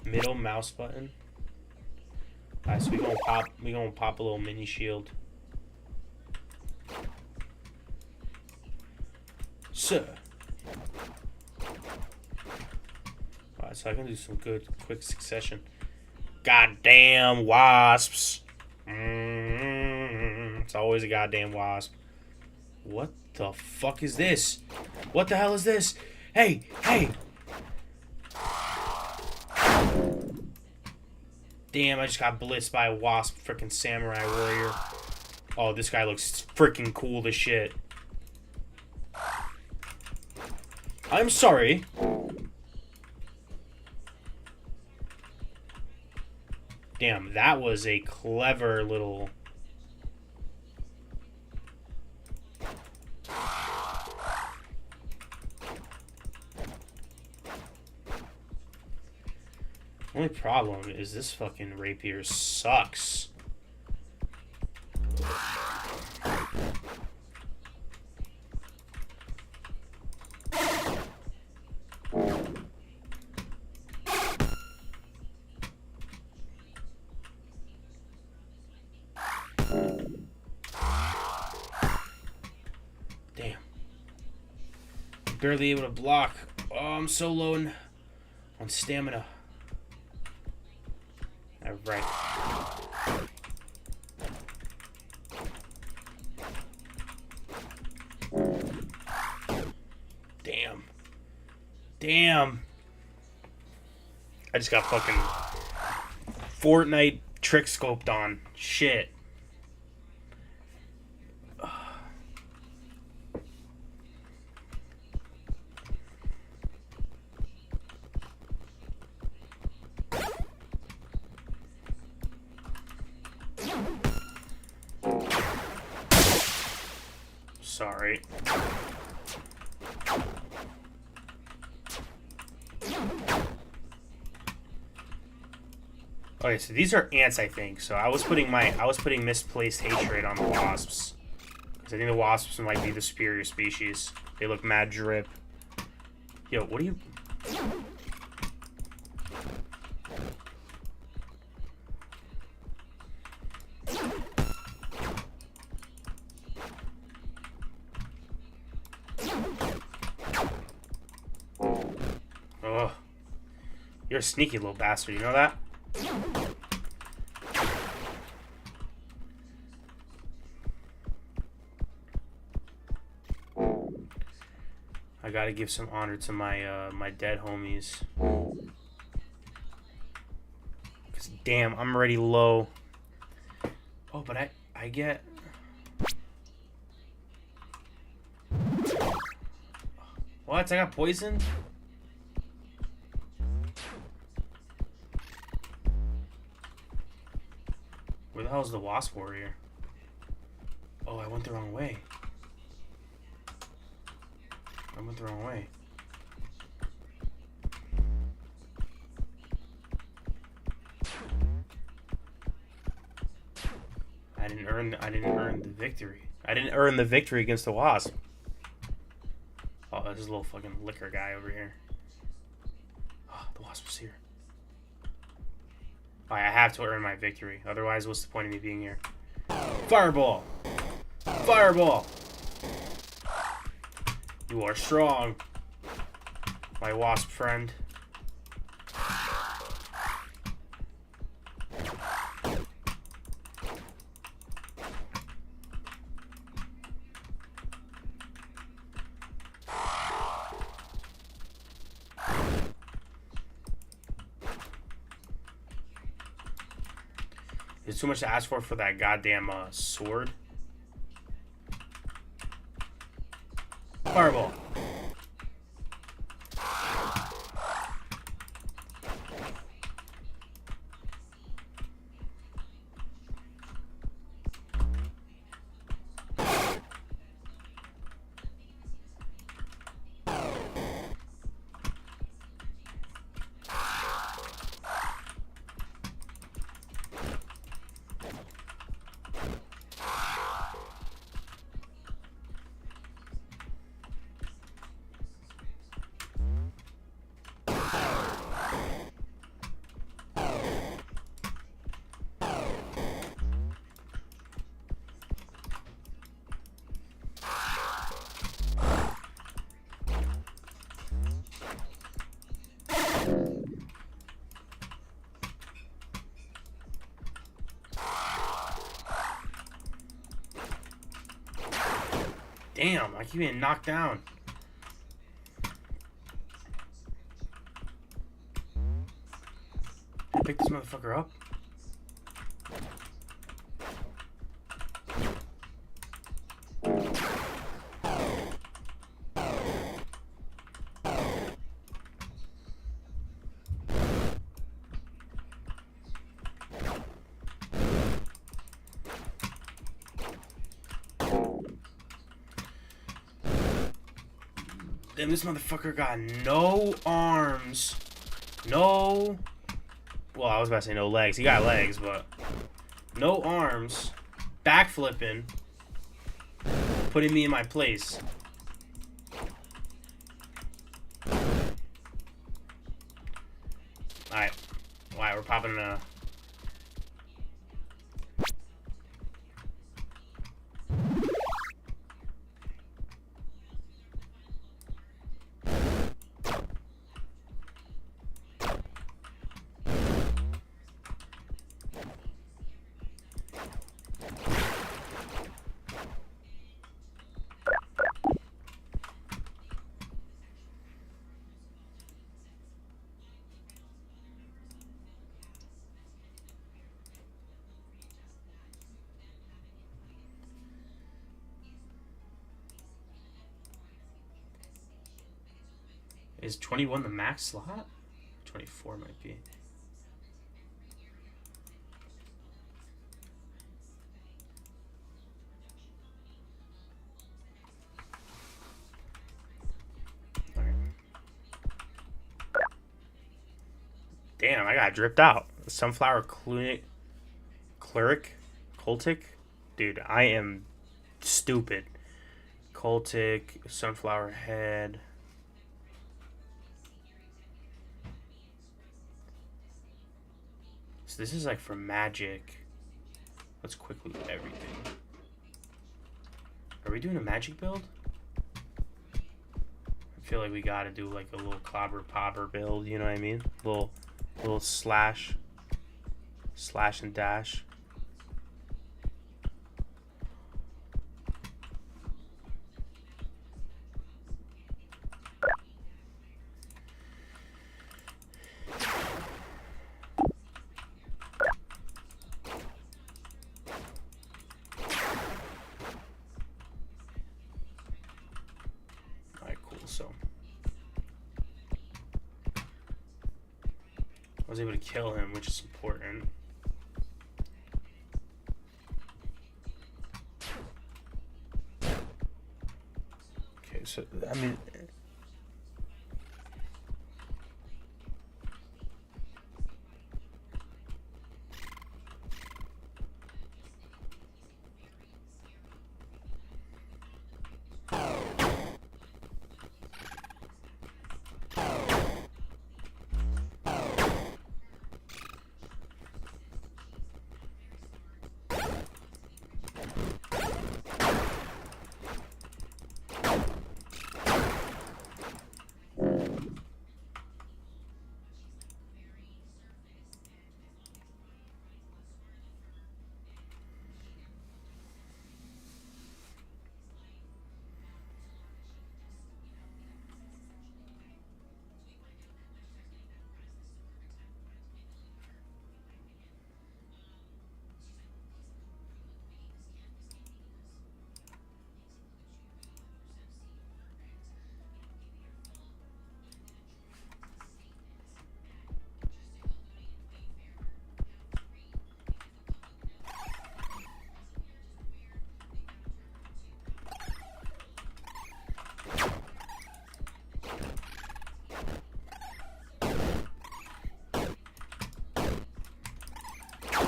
Middle mouse button. Alright, so we gonna pop a little mini shield. Sir. Alright, so I can do some good quick succession. Goddamn wasps. It's always a goddamn wasp. What the fuck is this? What the hell is this? Hey, hey! Damn, I just got blitzed by a wasp, freaking samurai warrior. Oh, this guy looks freaking cool as shit. I'm sorry. Damn, that was a clever little... Only problem is this fucking rapier sucks. Damn. Barely able to block. Oh, I'm so low on stamina. Yeah, right. Damn. Damn. I just got fucking Fortnite trick scoped on. Shit. Sorry. Okay, so these are ants, I think. So I was putting misplaced hatred on the wasps. Because I think the wasps might be the superior species. They look mad drip. Yo, what are you... Oh, you're a sneaky little bastard, you know that? I gotta give some honor to my my dead homies. Cause damn, I'm already low. Oh, but I get... What? I got poisoned? Where the hell is the wasp warrior? Oh, I went the wrong way. I went the wrong way. I didn't earn the victory. I didn't earn the victory against the wasp. Oh, there's a little fucking liquor guy over here. Oh, the wasp was here. I have to earn my victory. Otherwise, what's the point of me being here? Fireball! Fireball! You are strong, my wasp friend. It's too much to ask for that goddamn sword. Fireball. Damn, I keep getting knocked down. Pick this motherfucker up. Damn, this motherfucker got no arms. No... Well, I was about to say no legs. He got legs, but... No arms. Backflipping. Putting me in my place. Alright. Alright, we're popping a... Is 21 the max slot? 24 might be. Damn, I got dripped out. Sunflower Cleric? Coltic? Dude, I am stupid. Coltic, Sunflower Head. So this is like for magic. Let's quickly do everything. Are we doing a magic build? I feel like we gotta do like a little clobber popper build, you know what I mean? Little slash and dash. Alright, cool, so I was able to kill him, which is important. Okay, so I mean,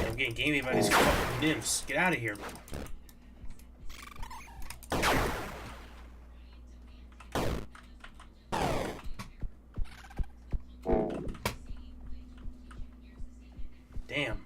I'm getting gamey by these fucking nymphs. Get out of here. Damn.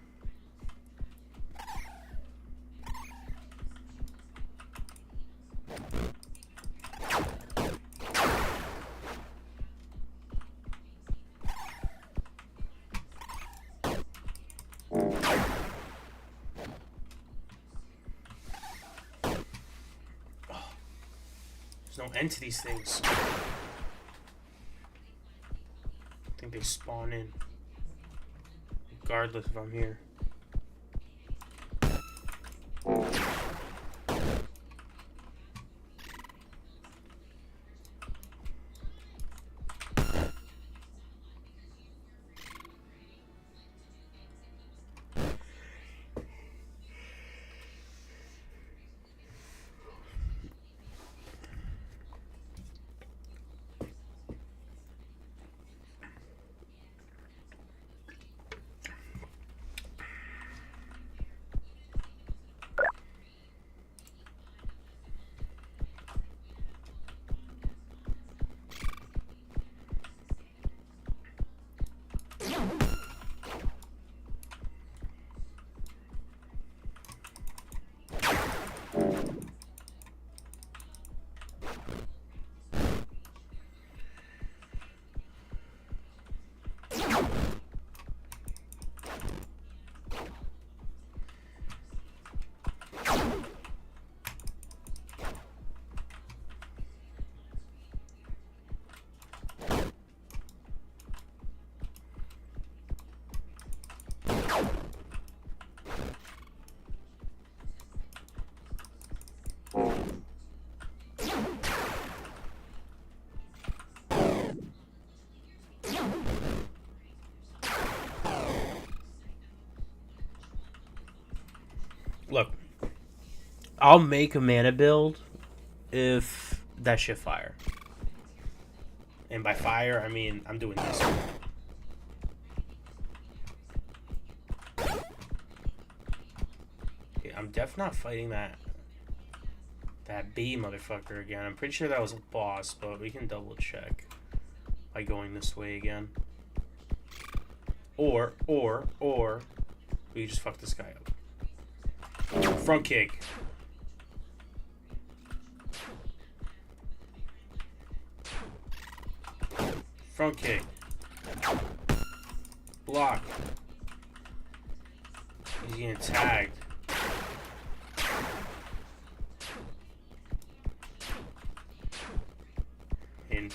There's no end to these things. I think they spawn in. Regardless if I'm here. Look, I'll make a mana build if that shit fire. And by fire, I mean I'm doing this. Okay, I'm definitely not fighting that bee motherfucker again. I'm pretty sure that was a boss, but we can double check by going this way again. Or we just fuck this guy up. Front kick. Front kick. Block. He's getting tagged. In.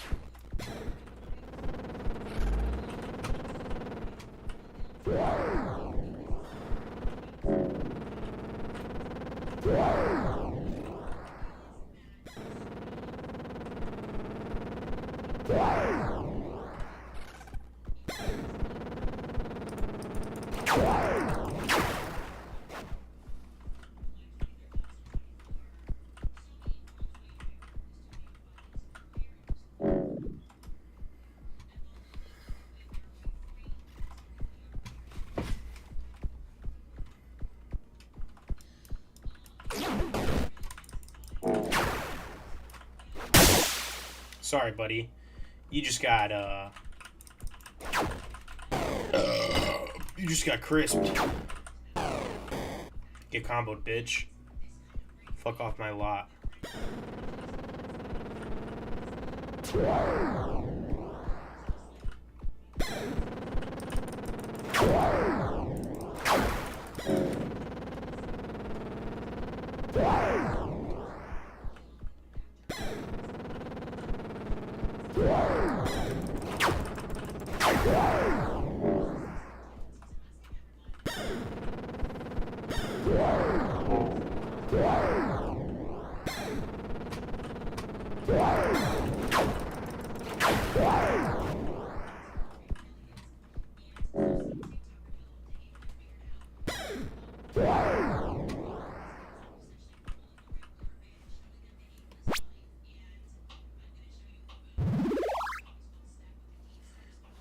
Sorry, buddy. You just got you just got crisped. Get comboed, bitch. Fuck off my lot.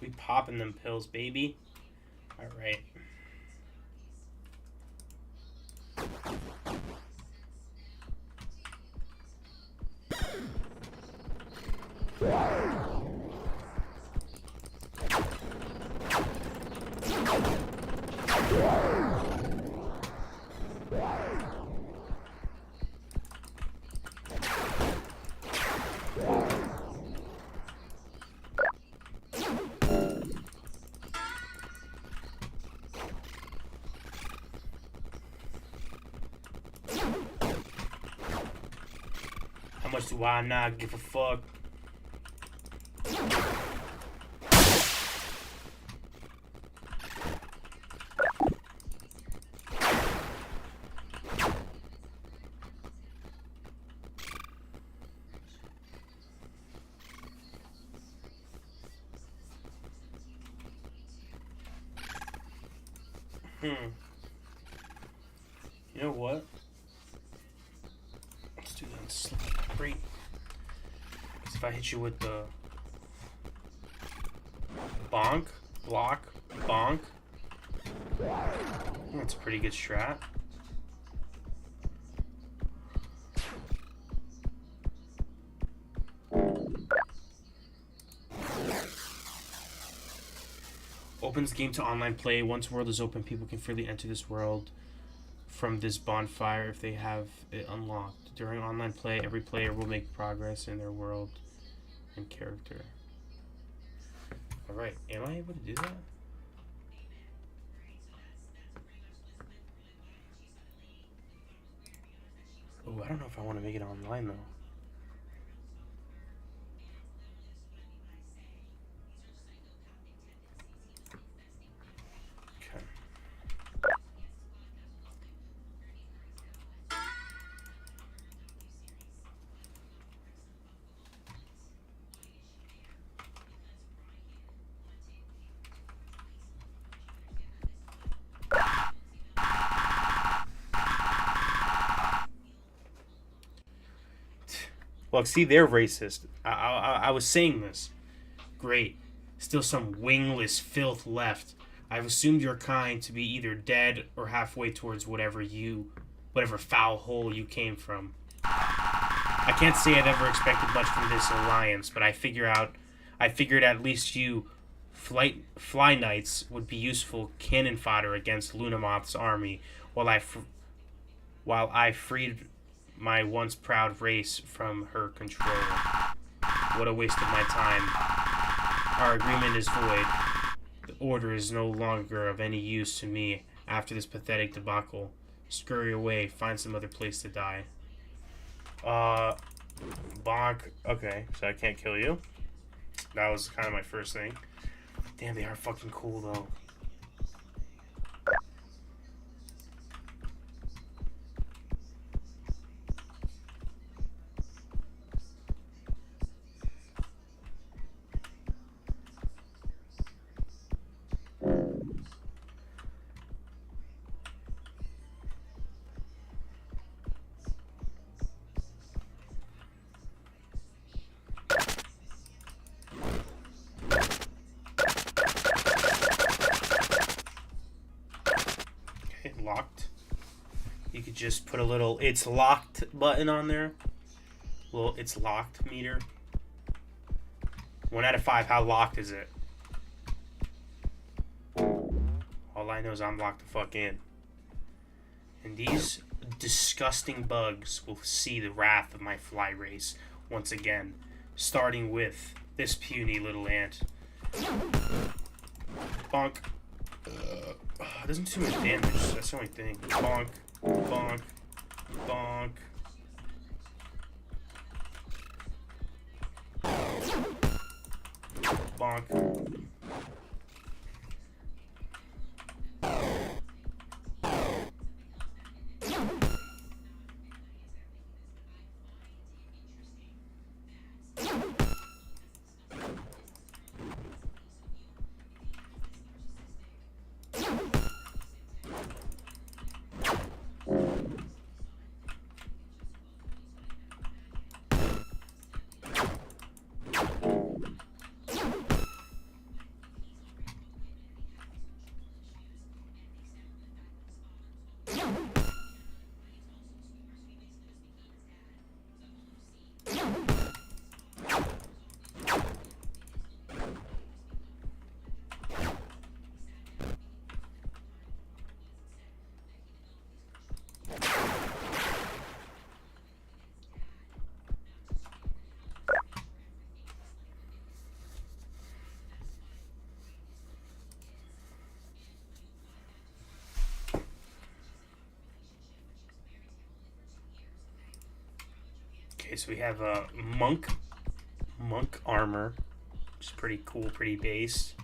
We popping them pills, baby. All right. How much do I not give a fuck? You know what? Let's do that in slippery. Because if I hit you with the bonk, block, bonk, that's a pretty good strat. Opens game to online play. Once world is open, people can freely enter this world from this bonfire if they have it unlocked. During online play, every player will make progress in their world and character. Alright, am I able to do that? Oh, I don't know if I want to make it online though. Look, see, they're racist. I was saying this. Great. Still some wingless filth left. I've assumed your kind to be either dead or halfway towards whatever foul hole you came from. I can't say I've ever expected much from this alliance, but I figured at least you fly knights would be useful cannon fodder against Lunamoth's army while I freed my once proud race from her control. What a waste of my time. Our agreement is void. The order is no longer of any use to me after this pathetic debacle. Scurry away, find some other place to die. Bonk. Okay, so I can't kill you. That was kind of my first thing. Damn, they are fucking cool though. Locked. You could just put a little "it's locked" button on there. Little "it's locked" meter. 1 out of 5. How locked is it? All I know is I'm locked the fuck in. And these disgusting bugs will see the wrath of my fly race once again, starting with this puny little ant. Bonk. It doesn't do much damage, that's the only thing. Bonk, bonk, bonk. Bonk. Okay, so we have a monk armor, which is pretty cool, pretty base.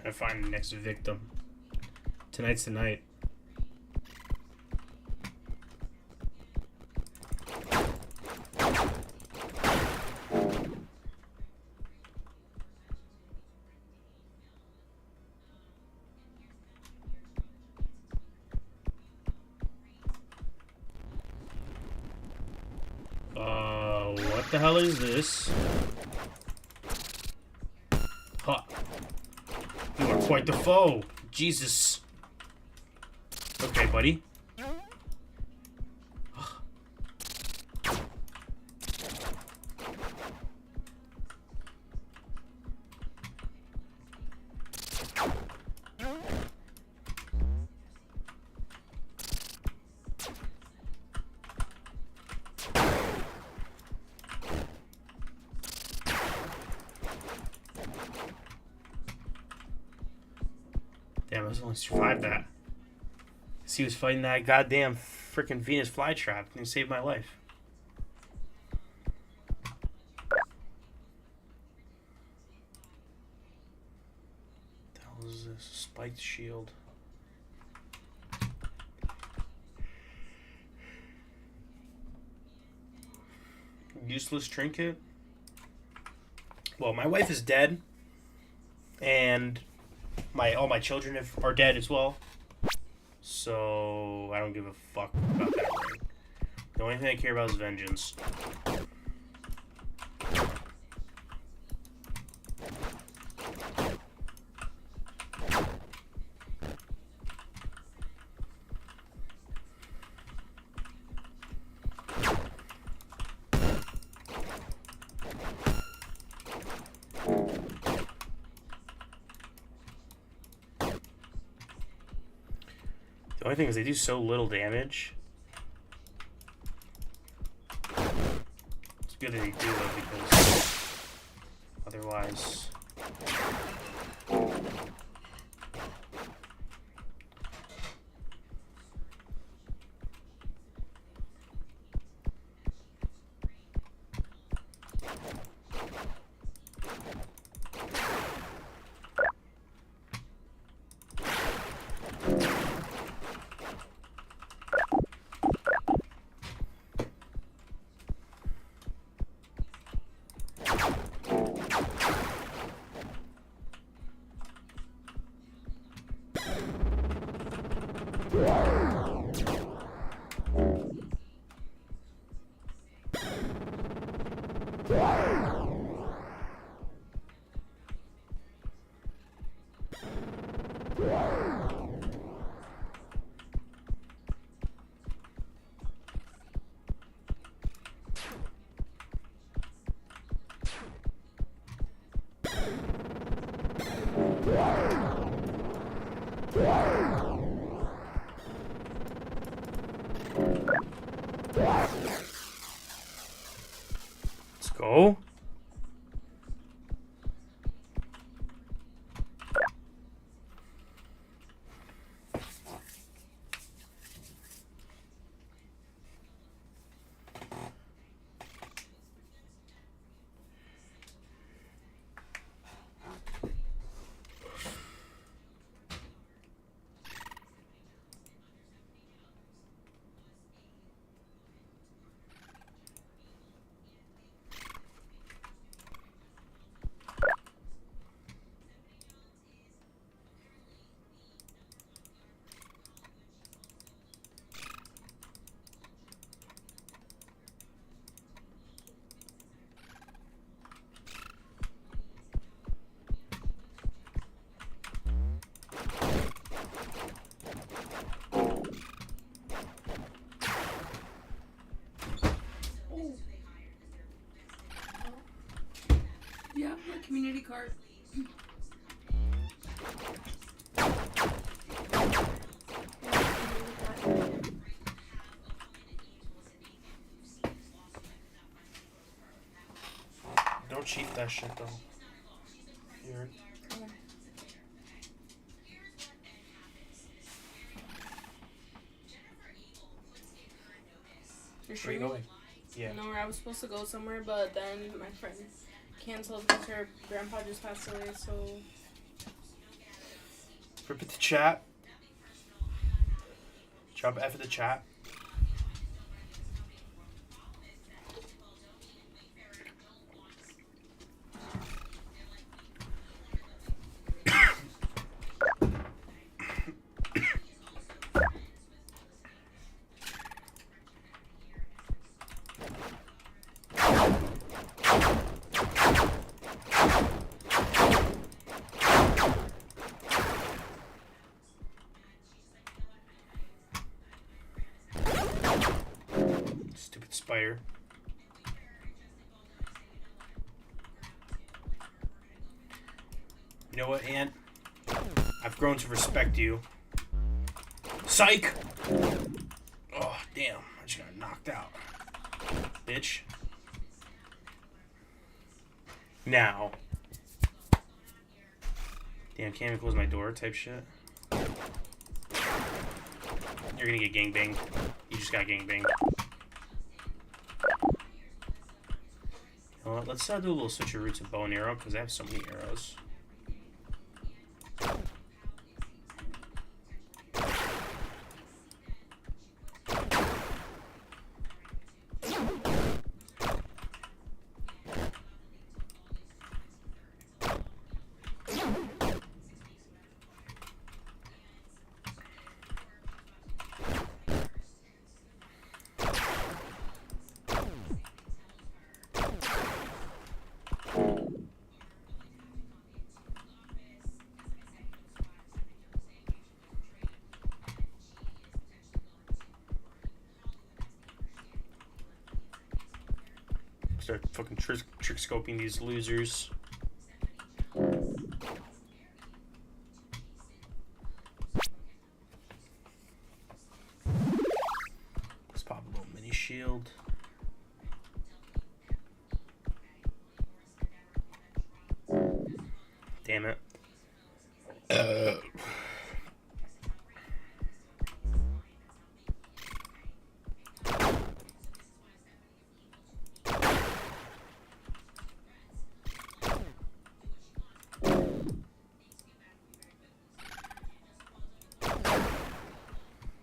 Trying to find the next victim. Tonight's the night. What the hell is this? Ha! You are quite the foe. Jesus. Okay, buddy. Damn, I was only survived that. Cause he was fighting that goddamn freaking Venus flytrap and he saved my life. What the hell is this? Spiked shield. Useless trinket. Well, my wife is dead, and all my children are dead as well. So I don't give a fuck about that ring. The only thing I care about is vengeance. The only thing is they do so little damage. It's good that they do though, because otherwise... Let's go. Yeah, my community card. Don't cheat that shit though. You're... You're Where you going? Yeah. No, I was supposed to go somewhere, but then my friend canceled because her grandpa just passed away, so Rip at the chat. Drop F at the chat. Stupid spider. You know what, Ant? I've grown to respect you. Psych! Oh, damn. I just got knocked out. Bitch. Now. Damn, can't even close my door type shit. You're gonna get gangbanged. You just got gangbanged. You know what? Let's do a little switcheroo to bow and arrow because I have so many arrows. Start fucking trick scoping these losers. Let's pop a little mini shield. Damn it.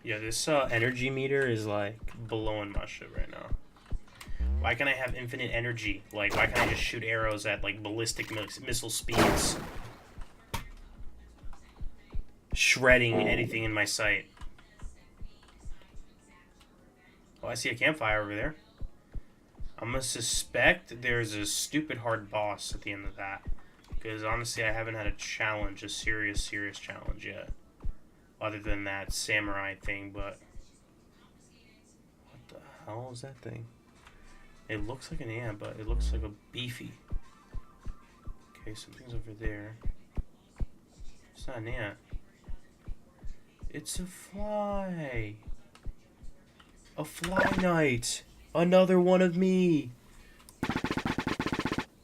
Yeah, this energy meter is like blowing my shit right now. Why can't I have infinite energy? Like, why can't I just shoot arrows at like ballistic missile speeds? Shredding anything in my sight. Oh, I see a campfire over there. I'm gonna suspect there's a stupid hard boss at the end of that. Because honestly, I haven't had a challenge, a serious challenge yet. Other than that samurai thing, but... What the hell is that thing? It looks like an ant, but it looks like a beefy. Okay, something's over there. It's not an ant. It's a fly! A fly knight! Another one of me!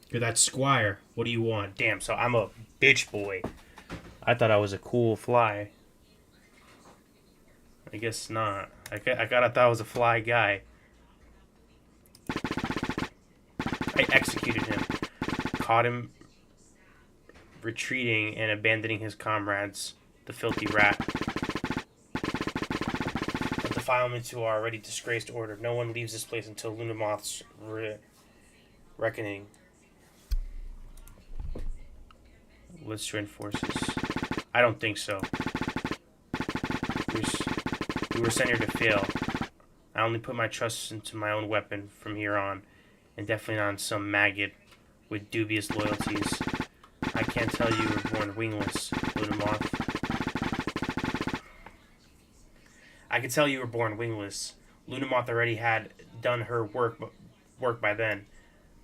You're that squire. What do you want? Damn, so I'm a bitch boy. I thought I was a cool fly. I guess not. I thought I was a fly guy. I executed him. Caught him retreating and abandoning his comrades, the filthy rat. But defilement to our already disgraced order. No one leaves this place until Lunamoth's reckoning. Let's join forces. I don't think so. We were sent here to fail. I only put my trust into my own weapon from here on, and definitely not on some maggot with dubious loyalties. I can't tell you were born wingless, Lunamoth. I can tell you were born wingless. Lunamoth already had done her work by then.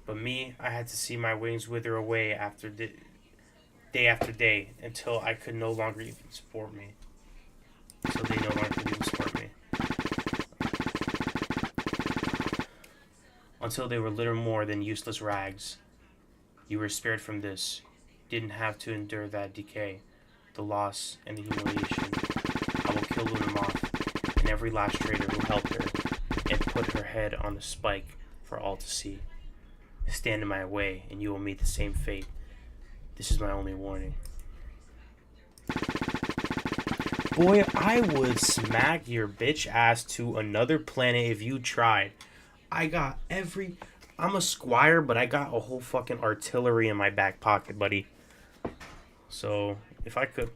But me, I had to see my wings wither away day after day until I could no longer even support me. So they no longer could even support me. Until they were little more than useless rags. You were spared from this. Didn't have to endure that decay, the loss, and the humiliation. I will kill Lunamoth and every last traitor who helped her, and put her head on the spike for all to see. Stand in my way, and you will meet the same fate. This is my only warning. Boy, I would smack your bitch ass to another planet if you tried. I got every... I'm a squire, but I got a whole fucking artillery in my back pocket, buddy. So, if I could...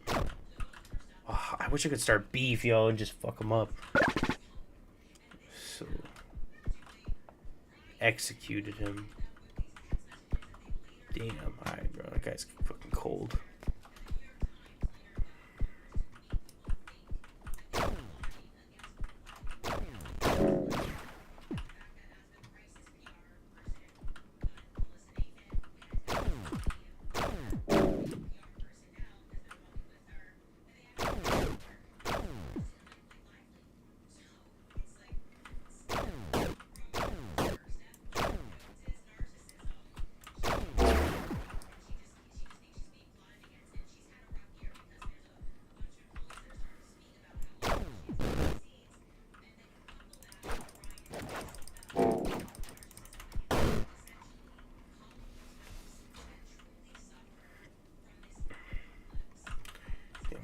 Oh, I wish I could start beef, yo, and just fuck him up. So... Executed him. Damn, alright, bro. That guy's fucking cold.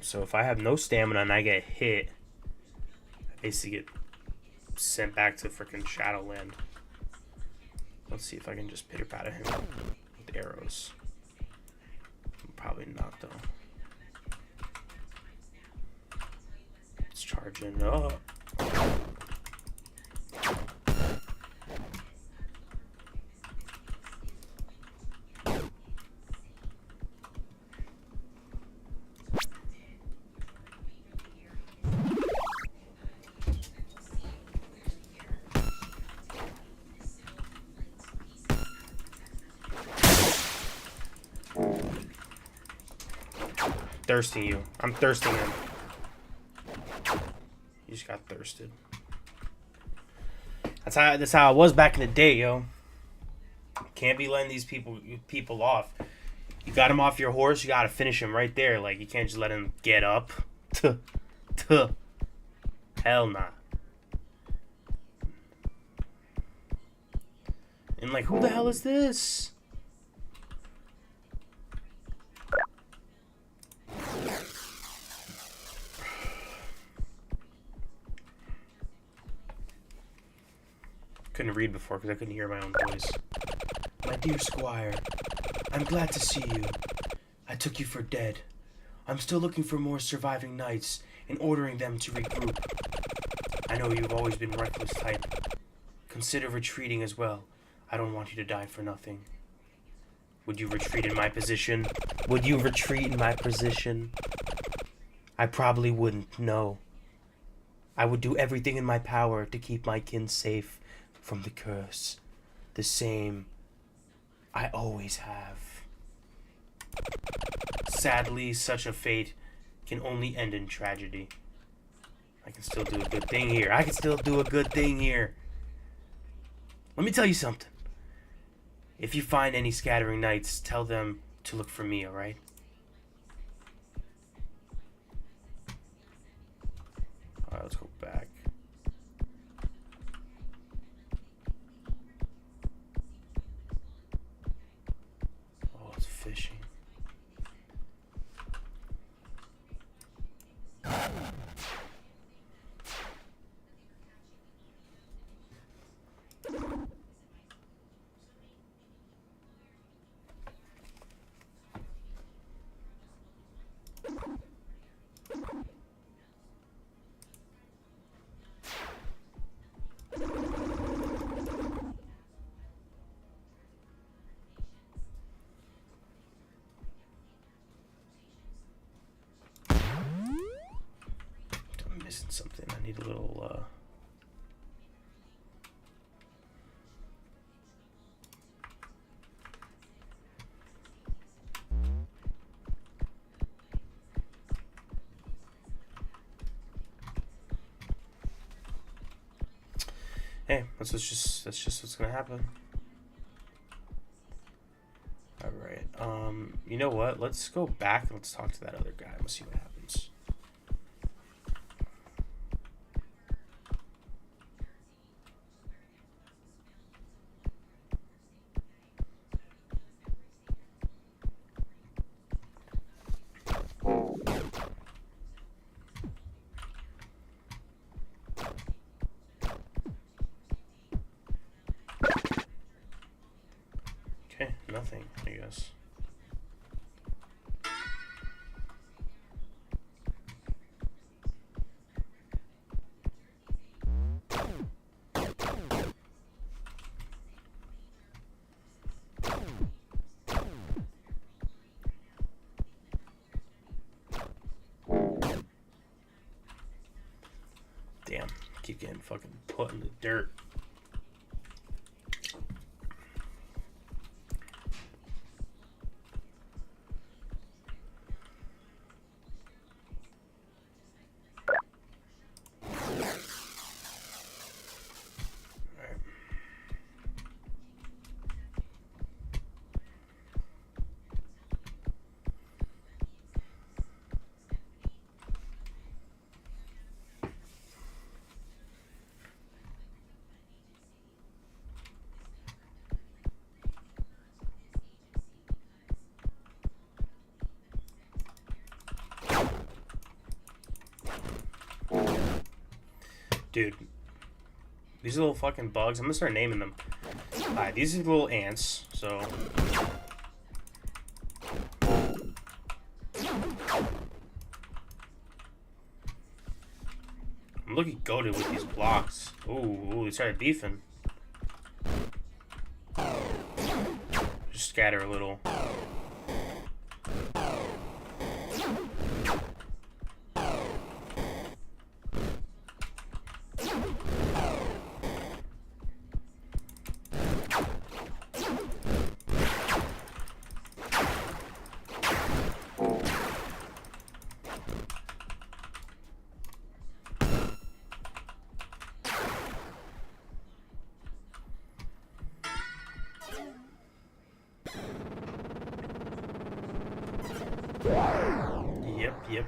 So if I have no stamina and I get hit, I basically get sent back to freaking Shadowland. Let's see if I can just pitter patter him with arrows. Probably not though. Let's charge in. Oh. Thirsting you. I'm thirsting him. You just got thirsted. That's how I was back in the day, yo. Can't be letting these people off. You got him off your horse, you gotta finish him right there. Like, you can't just let him get up. Hell nah. And like, who the hell is this? Couldn't read before because I couldn't hear my own voice. My dear squire, I'm glad to see you. I took you for dead. I'm still looking for more surviving knights and ordering them to regroup. I know you've always been reckless type. Consider retreating as well. I don't want you to die for nothing. Would you retreat in my position? Would you retreat in my position? I probably wouldn't, no. I would do everything in my power to keep my kin safe from the curse. The same I always have. Sadly, such a fate can only end in tragedy. I can still do a good thing here. I can still do a good thing here. Let me tell you something. If you find any scattering knights, tell them to look for me, alright? Alright, let's go back. Oh, it's fishing. I'm missing something. I need a little, Hey, that's just what's gonna happen. Alright, you know what? Let's go back and let's talk to that other guy. Let's see what happens. this. Damn, keep getting fucking put in the dirt. Dude, these little fucking bugs, I'm gonna start naming them. Alright, these are the little ants, so... I'm looking goated with these blocks. Ooh, they started beefing. Just scatter a little.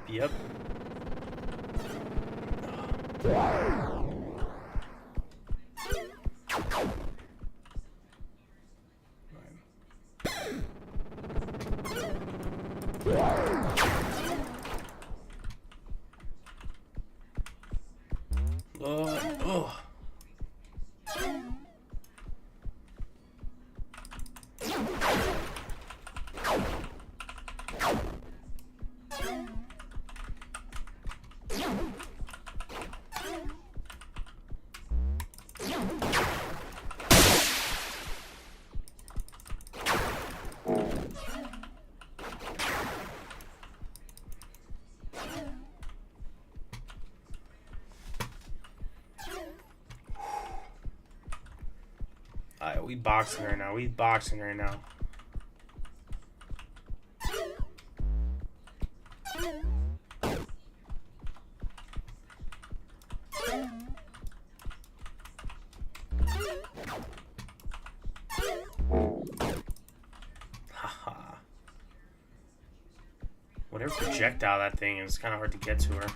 Yep. Oh. We boxing right now. We boxing right now. Haha. Whatever projectile that thing is, kind of hard to get to her.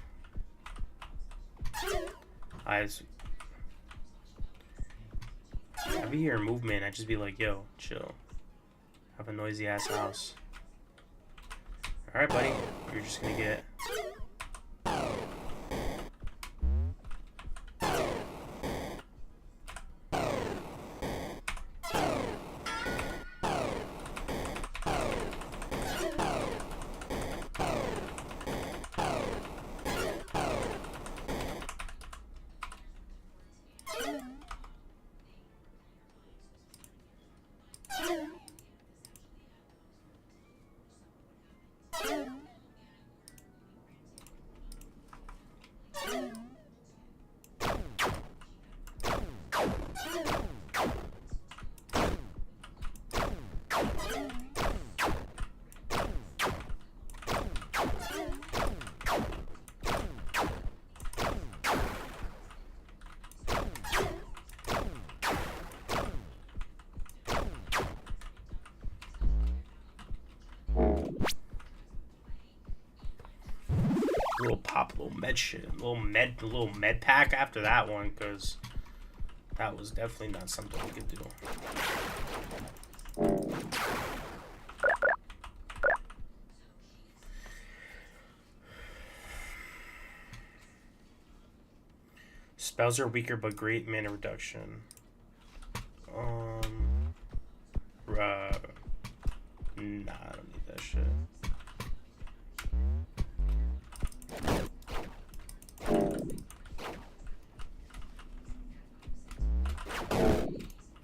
I'd be hearing movement, I'd just be like, yo, chill. Have a noisy ass house. Alright, buddy. You're just gonna get... Little pop, little med shit, little med pack after that one, because that was definitely not something we could do. Spells are weaker but great mana reduction. Nah, I don't need that shit.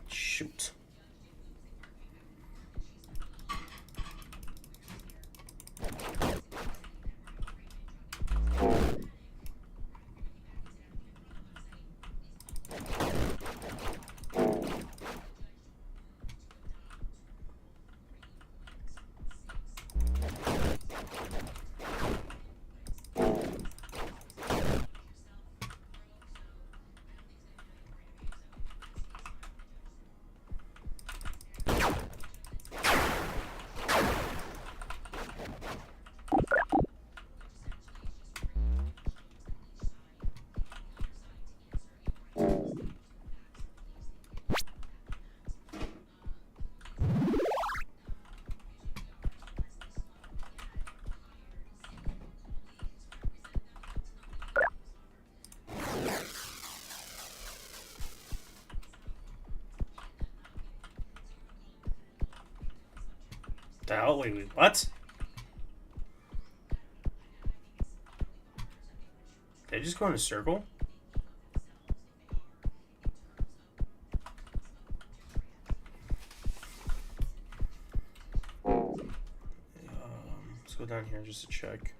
Shoot. The hell? Wait, what? Did I just go in a circle? Let's go down here just to check.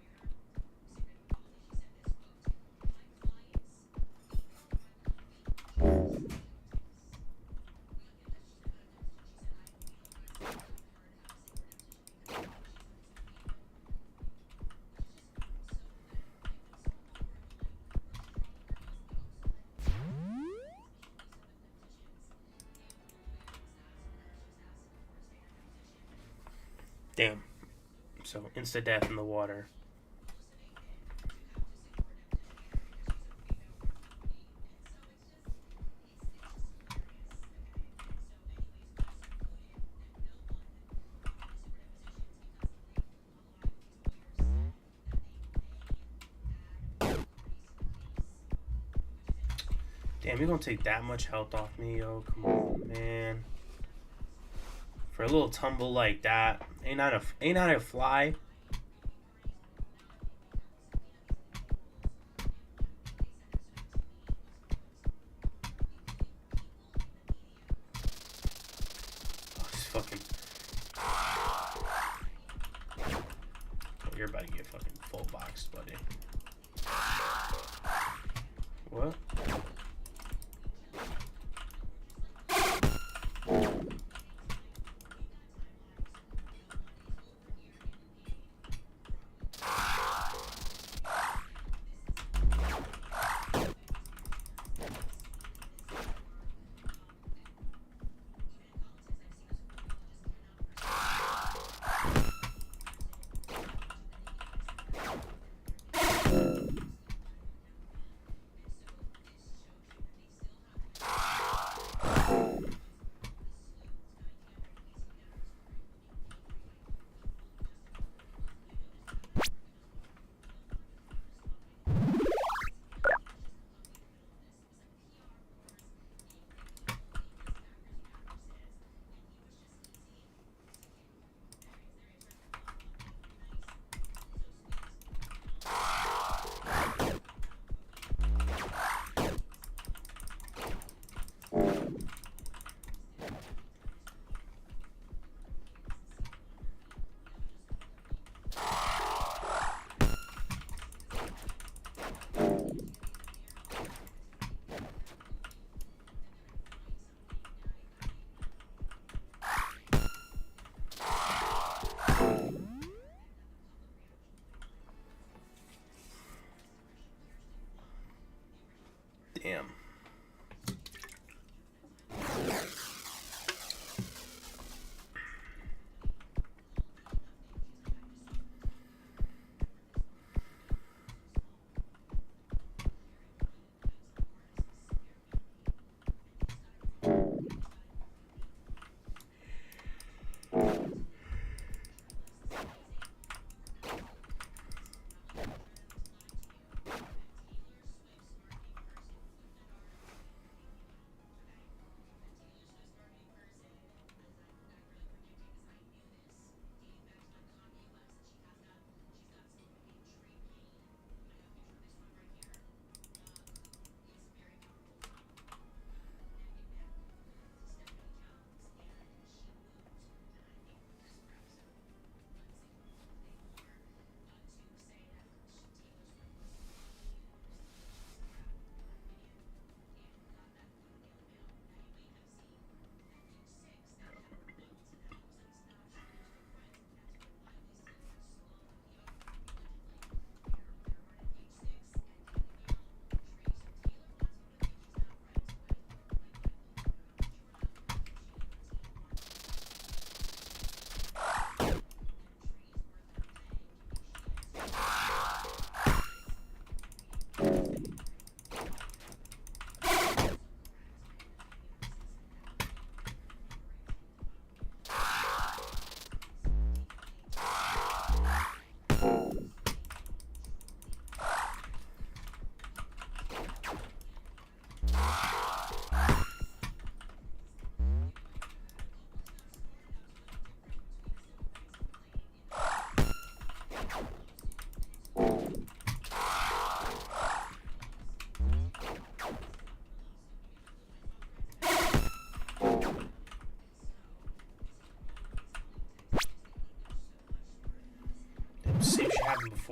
Damn. So, insta-death in the water. Damn, you're gonna take that much health off me, yo. Come on, man. For a little tumble like that, ain't not a fly. Oh, just fucking. Oh, you're about to get fucking full boxed, buddy. What?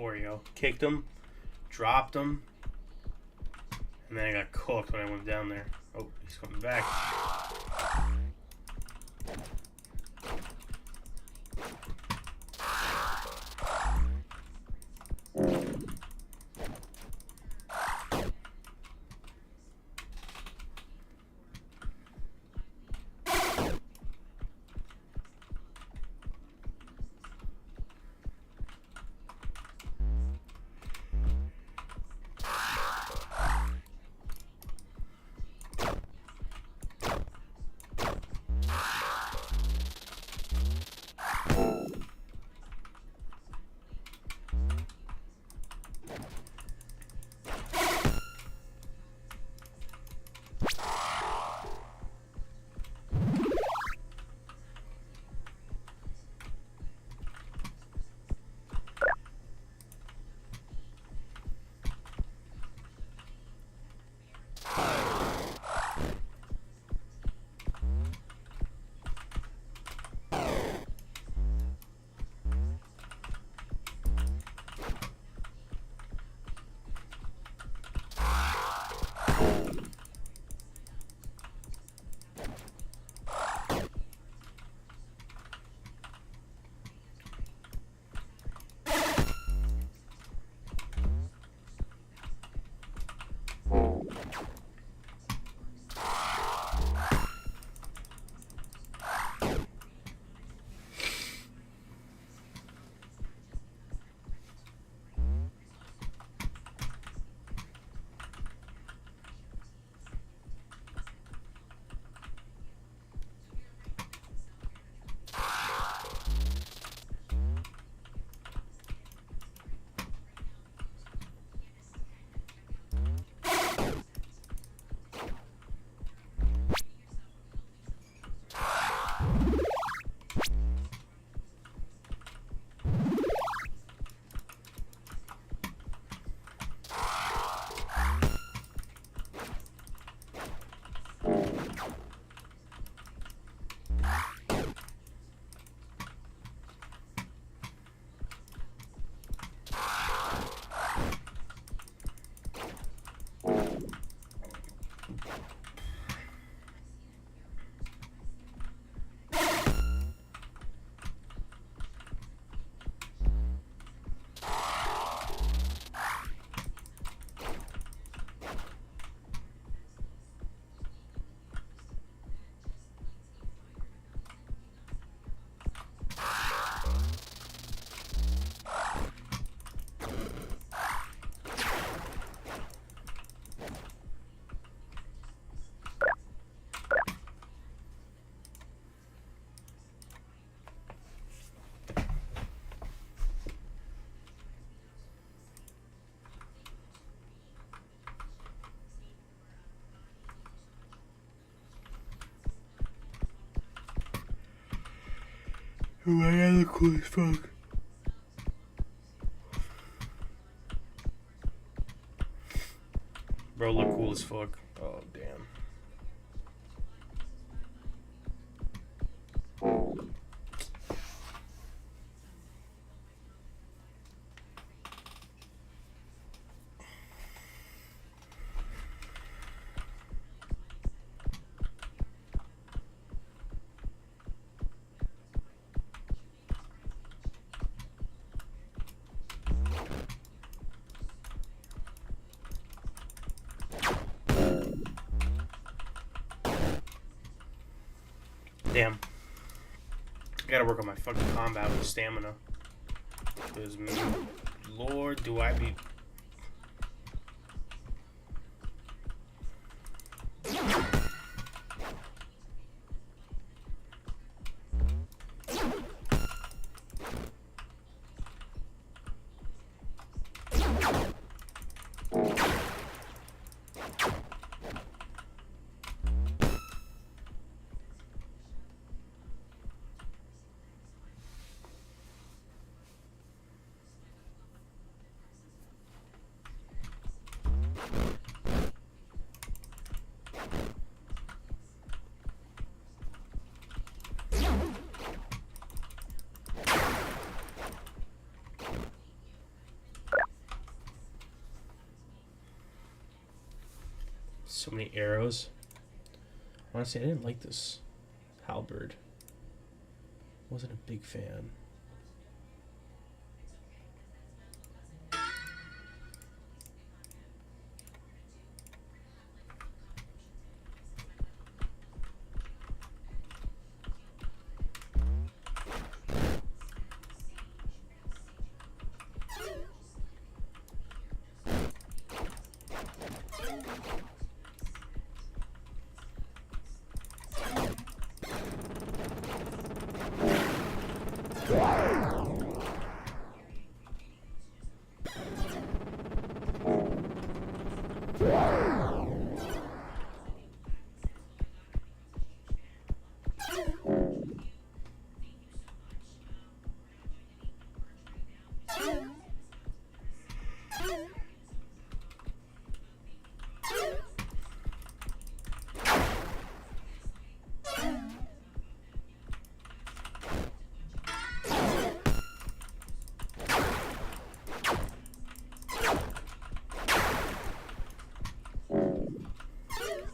before, you know. Kicked him, dropped him, and then I got cooked when I went down there. Oh, he's coming back. Oh my god, look cool as fuck. Bro, look cool as fuck. Oh, damn. Damn. I gotta work on my fucking combat with stamina. Because, Lord, do I be... So many arrows. Honestly, I didn't like this halberd. Wasn't a big fan.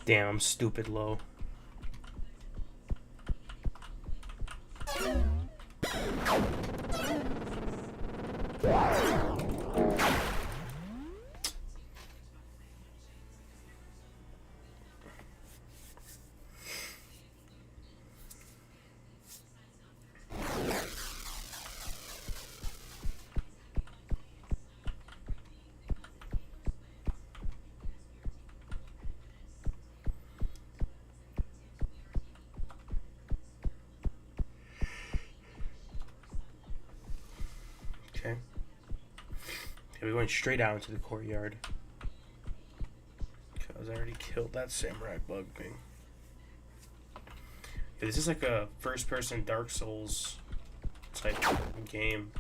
Damn, I'm stupid low. Okay. Okay, we went straight out into the courtyard. Because I already killed that samurai bug thing. Yeah, this is like a first-person Dark Souls type game.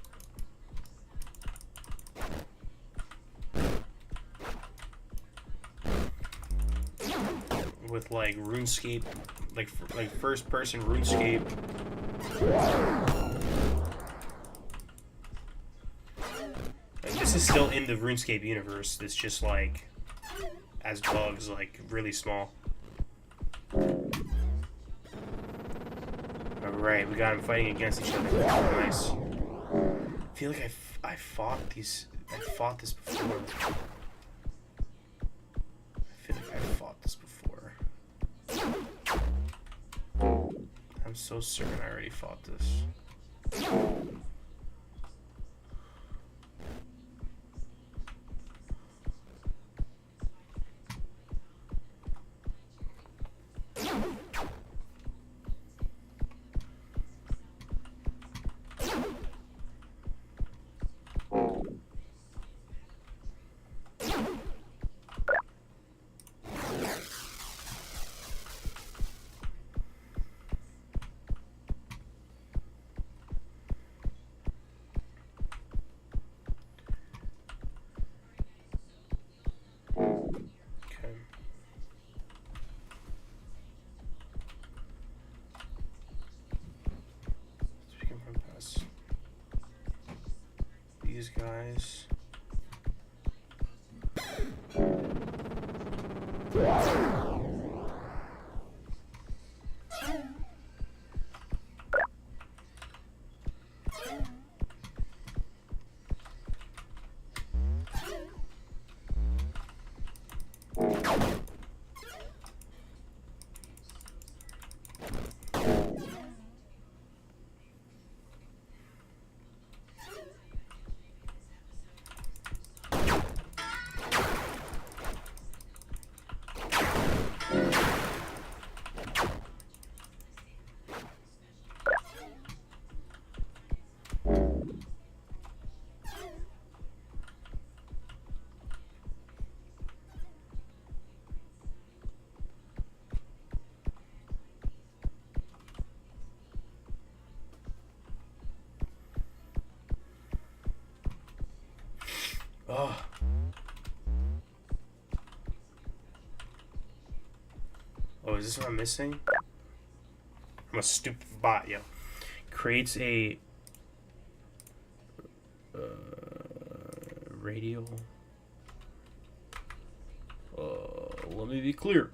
With like RuneScape, like first-person RuneScape. This is still in the RuneScape universe. It's just like as bugs, like really small. Alright, we got them fighting against each other. Nice. I feel like I fought this before. I feel like I fought this before. I'm so certain I already fought this. These guys. Oh. Oh, is this what I'm missing? I'm a stupid bot, yo. Creates a radial. Let me be clear.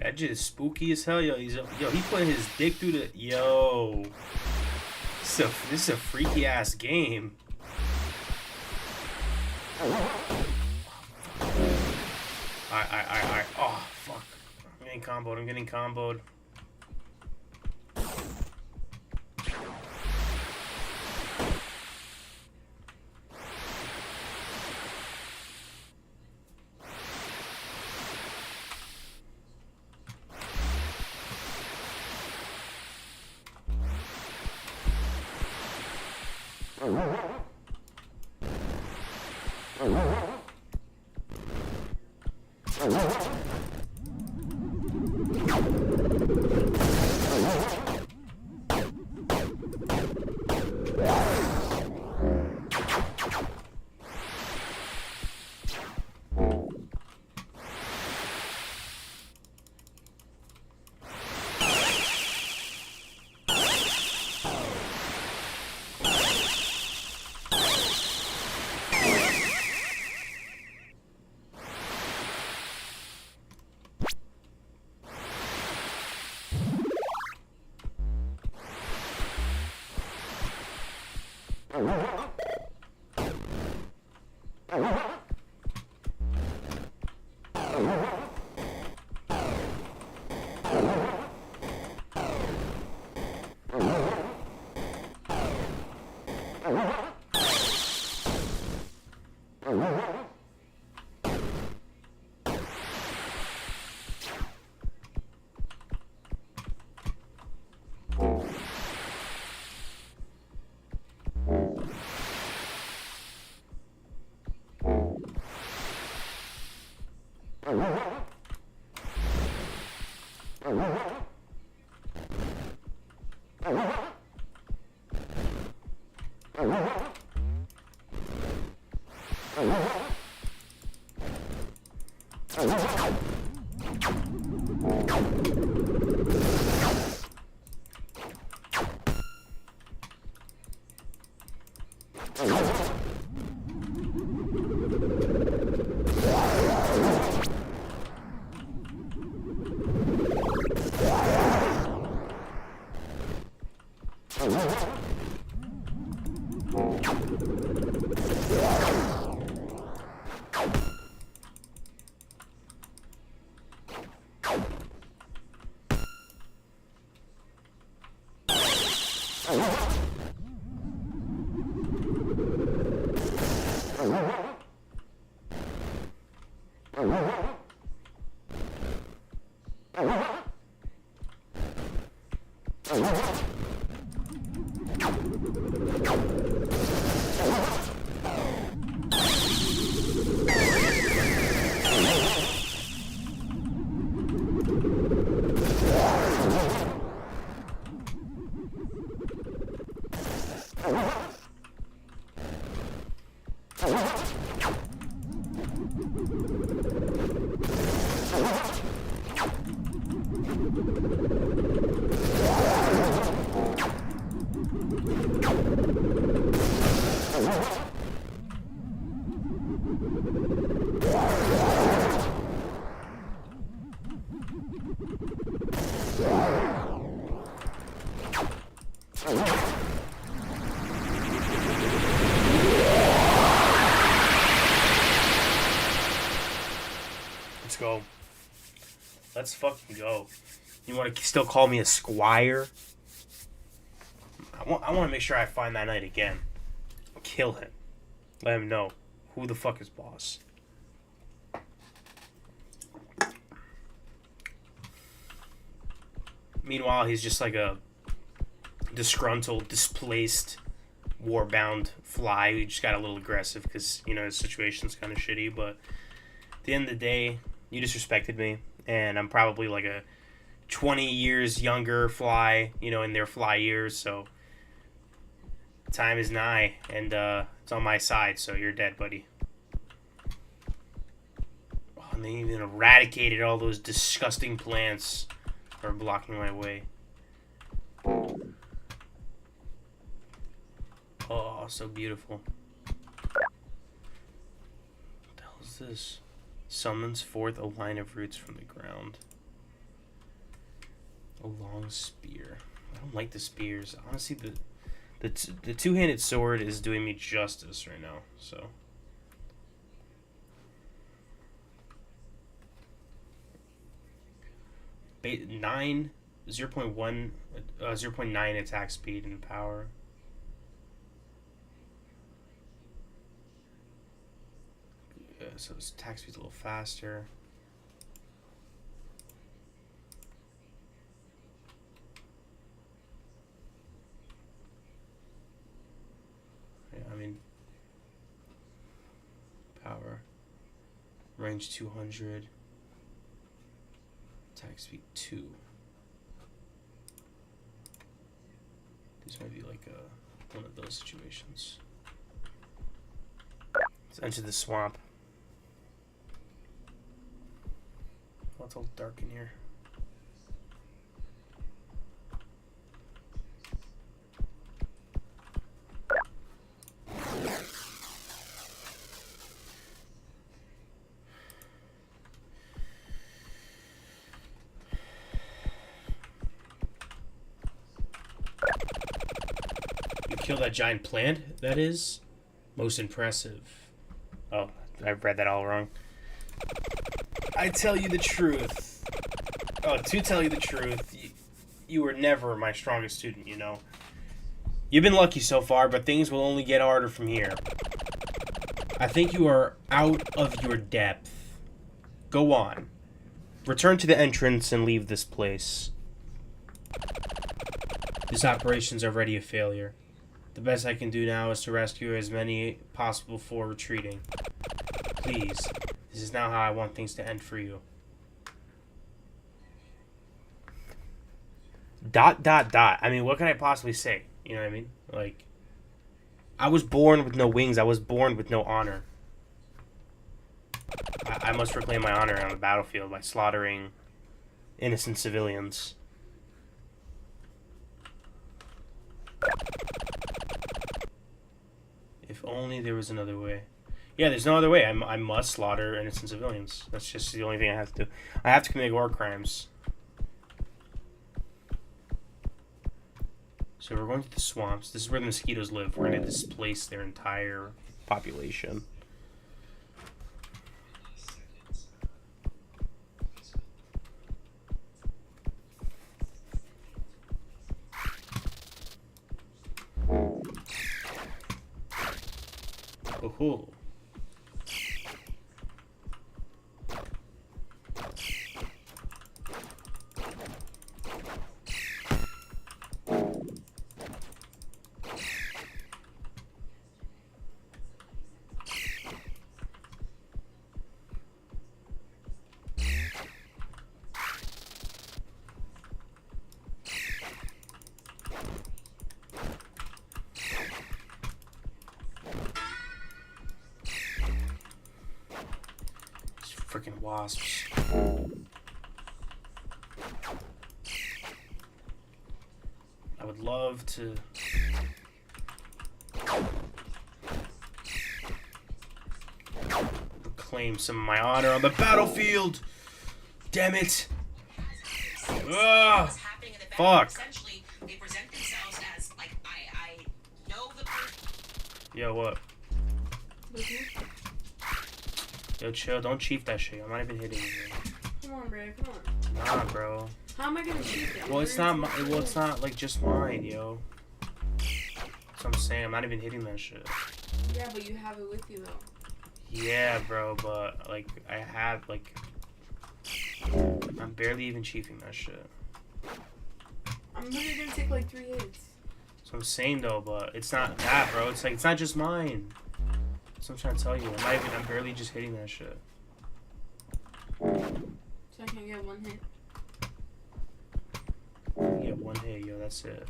That just spooky as hell, yo. He put his dick through the yo. This is a freaky ass game. Alright. Oh fuck. I'm getting comboed. Let's go. Let's fucking go. You want to still call me a squire? I want to make sure I find that knight again. Kill him. Let him know who the fuck is boss. Meanwhile, he's just like a disgruntled, displaced, war-bound fly who just got a little aggressive because, you know, his situation's kind of shitty. But at the end of the day, you disrespected me, and I'm probably like a 20 years younger fly, you know, in their fly years, so time is nigh, and it's on my side, so you're dead, buddy. Oh, and they even eradicated all those disgusting plants that are blocking my way. Oh, so beautiful. What the hell is this? Summons forth a line of roots from the ground. A long spear. I don't like the spears. Honestly, the two-handed sword is doing me justice right now. So. Bait 9, 0.1, 0.9 attack speed and power. So his attack speed's a little faster. Range 200. Attack speed 2. This might be like one of those situations. Let's enter the swamp. Oh, it's all dark in here. You kill that giant plant? That is most impressive. Oh, I read that all wrong. I tell you the truth. Oh, to tell you the truth, you were never my strongest student, you know. You've been lucky so far, but things will only get harder from here. I think you are out of your depth. Go on. Return to the entrance and leave this place. This operation's already a failure. The best I can do now is to rescue as many possible before retreating. Please, this is not how I want things to end for you. ... I mean, what can I possibly say? You know what I mean? Like, I was born with no wings. I was born with no honor. I must reclaim my honor on the battlefield by slaughtering innocent civilians. If only there was another way. Yeah, there's no other way. I must slaughter innocent civilians. That's just the only thing I have to do. I have to commit war crimes. So we're going to the swamps. This is where the mosquitoes live. We're going to displace their entire population. Oh. Freaking wasps. I would love to reclaim some of my honor on the battlefield. Damn it. Ugh. Fuck. They present themselves as like I know the person. Yo, what? Yo, chill. Don't chief that shit. I'm not even hitting you, bro. Come on, bro. Come on. Nah, bro. How am I gonna chief it? Well, it's not. Well, it's not like just mine, yo. That's what I'm saying. I'm not even hitting that shit. Yeah, but you have it with you though. Yeah, bro. But like, I have like, I'm barely even chiefing that shit. I'm literally gonna take like 3 hits. So I'm saying though, but it's not that, bro. It's like it's not just mine. That's what I'm trying to tell you. I'm barely just hitting that shit. So I can get 1 hit. Yeah, 1 hit, yo. That's it.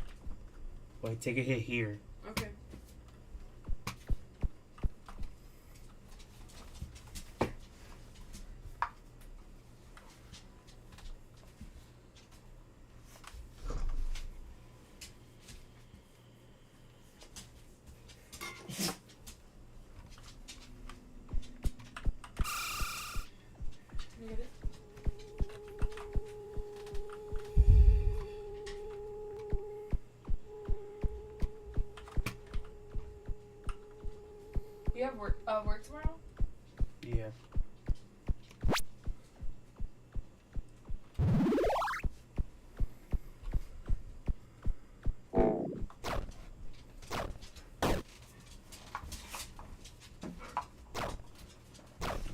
Wait, take a hit here. Okay. You get it? You have work tomorrow? Yeah.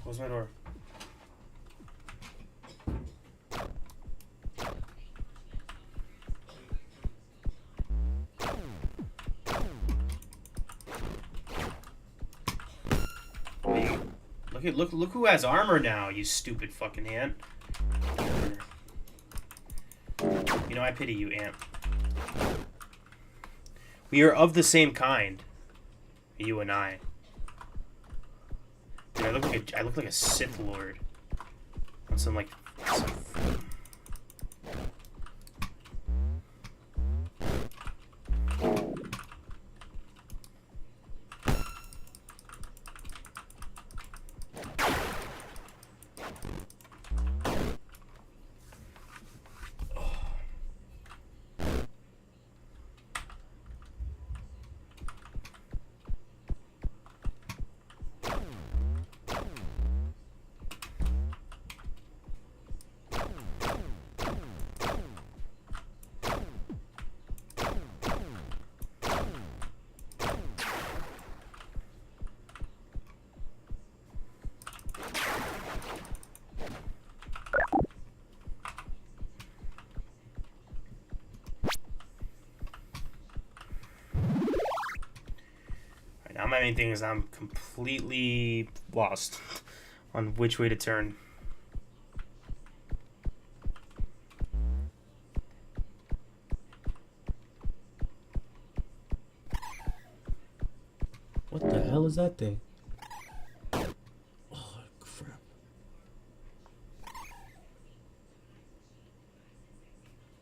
Close my door. Look look who has armor now, you stupid fucking ant. You know, I pity you, ant. We are of the same kind. You and I. Dude, I look like a Sith Lord. On some like now my main thing is I'm completely lost on which way to turn. What the hell is that thing? Oh, crap.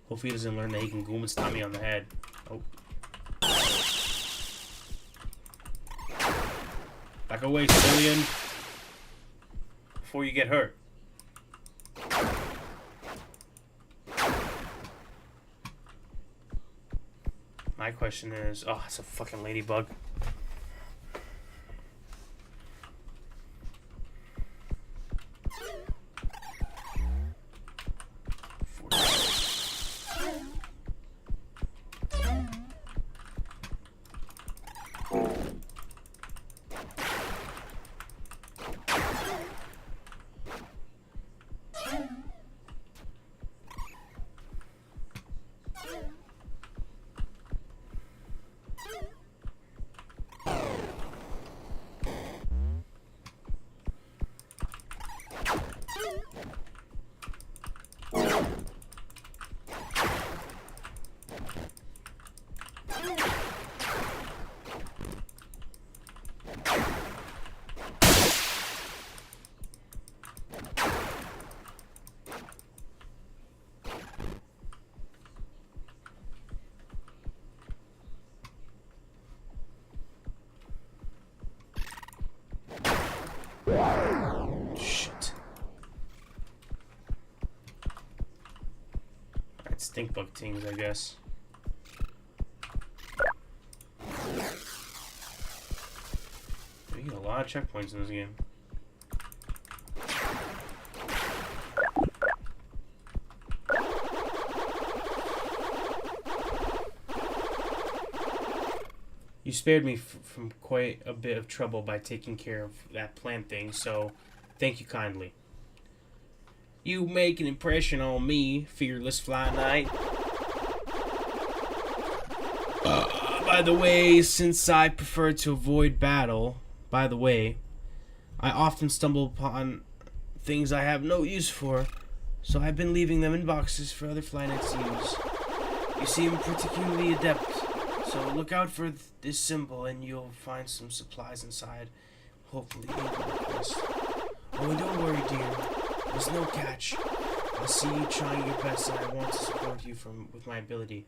Hopefully he doesn't learn that he can Goom and stomp me on the head. Oh. Back away, civilian. Before you get hurt. My question is... Oh, it's a fucking ladybug. Shit. Alright, stink bug teams, I guess. We get a lot of checkpoints in this game. You spared me from quite a bit of trouble by taking care of that plant thing, so thank you kindly. You make an impression on me, fearless fly knight. By the way, since I prefer to avoid battle, I often stumble upon things I have no use for, so I've been leaving them in boxes for other fly knights to use. You seem particularly adept. So look out for this symbol and you'll find some supplies inside. Hopefully you like this. Oh, and don't worry, dear. There's no catch. I'll see you trying your best and I want to support you with my ability.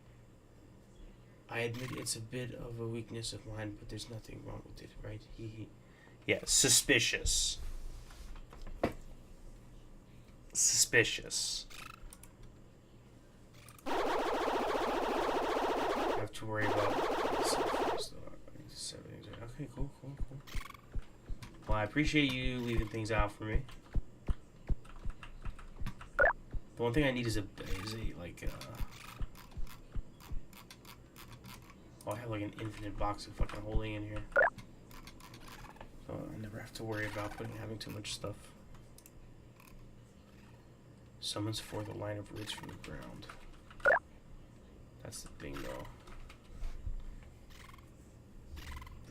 I admit it's a bit of a weakness of mine, but there's nothing wrong with it, right? Yeah, suspicious. Suspicious. To worry about. Okay, cool. Well, I appreciate you leaving things out for me. The one thing I need is a oh, I have like an infinite box of fucking holding in here, so I never have to worry about having too much stuff. Summons forth a line of roots from the ground. That's the thing, though.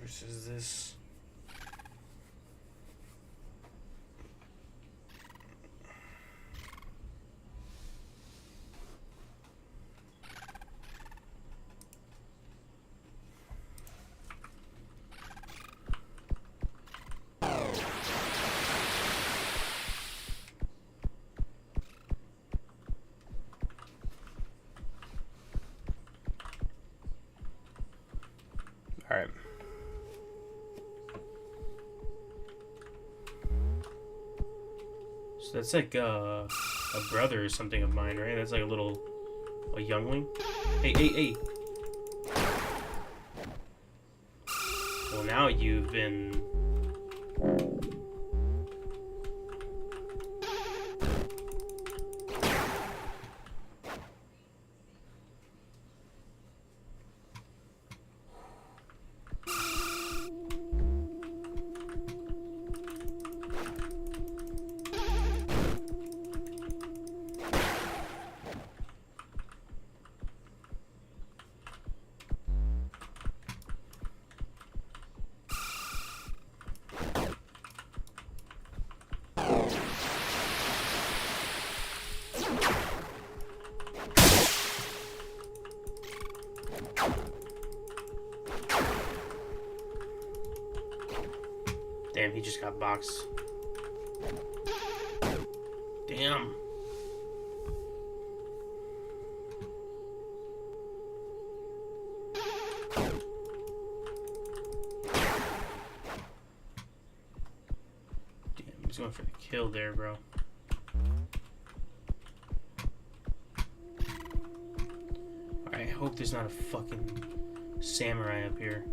Versus this. Alright. So that's like a brother or something of mine, right? That's like a youngling. Hey. Well, now you've been... Damn, he just got boxed. Damn. Damn, he's going for the kill there, bro. Alright, I hope there's not a fucking samurai up here.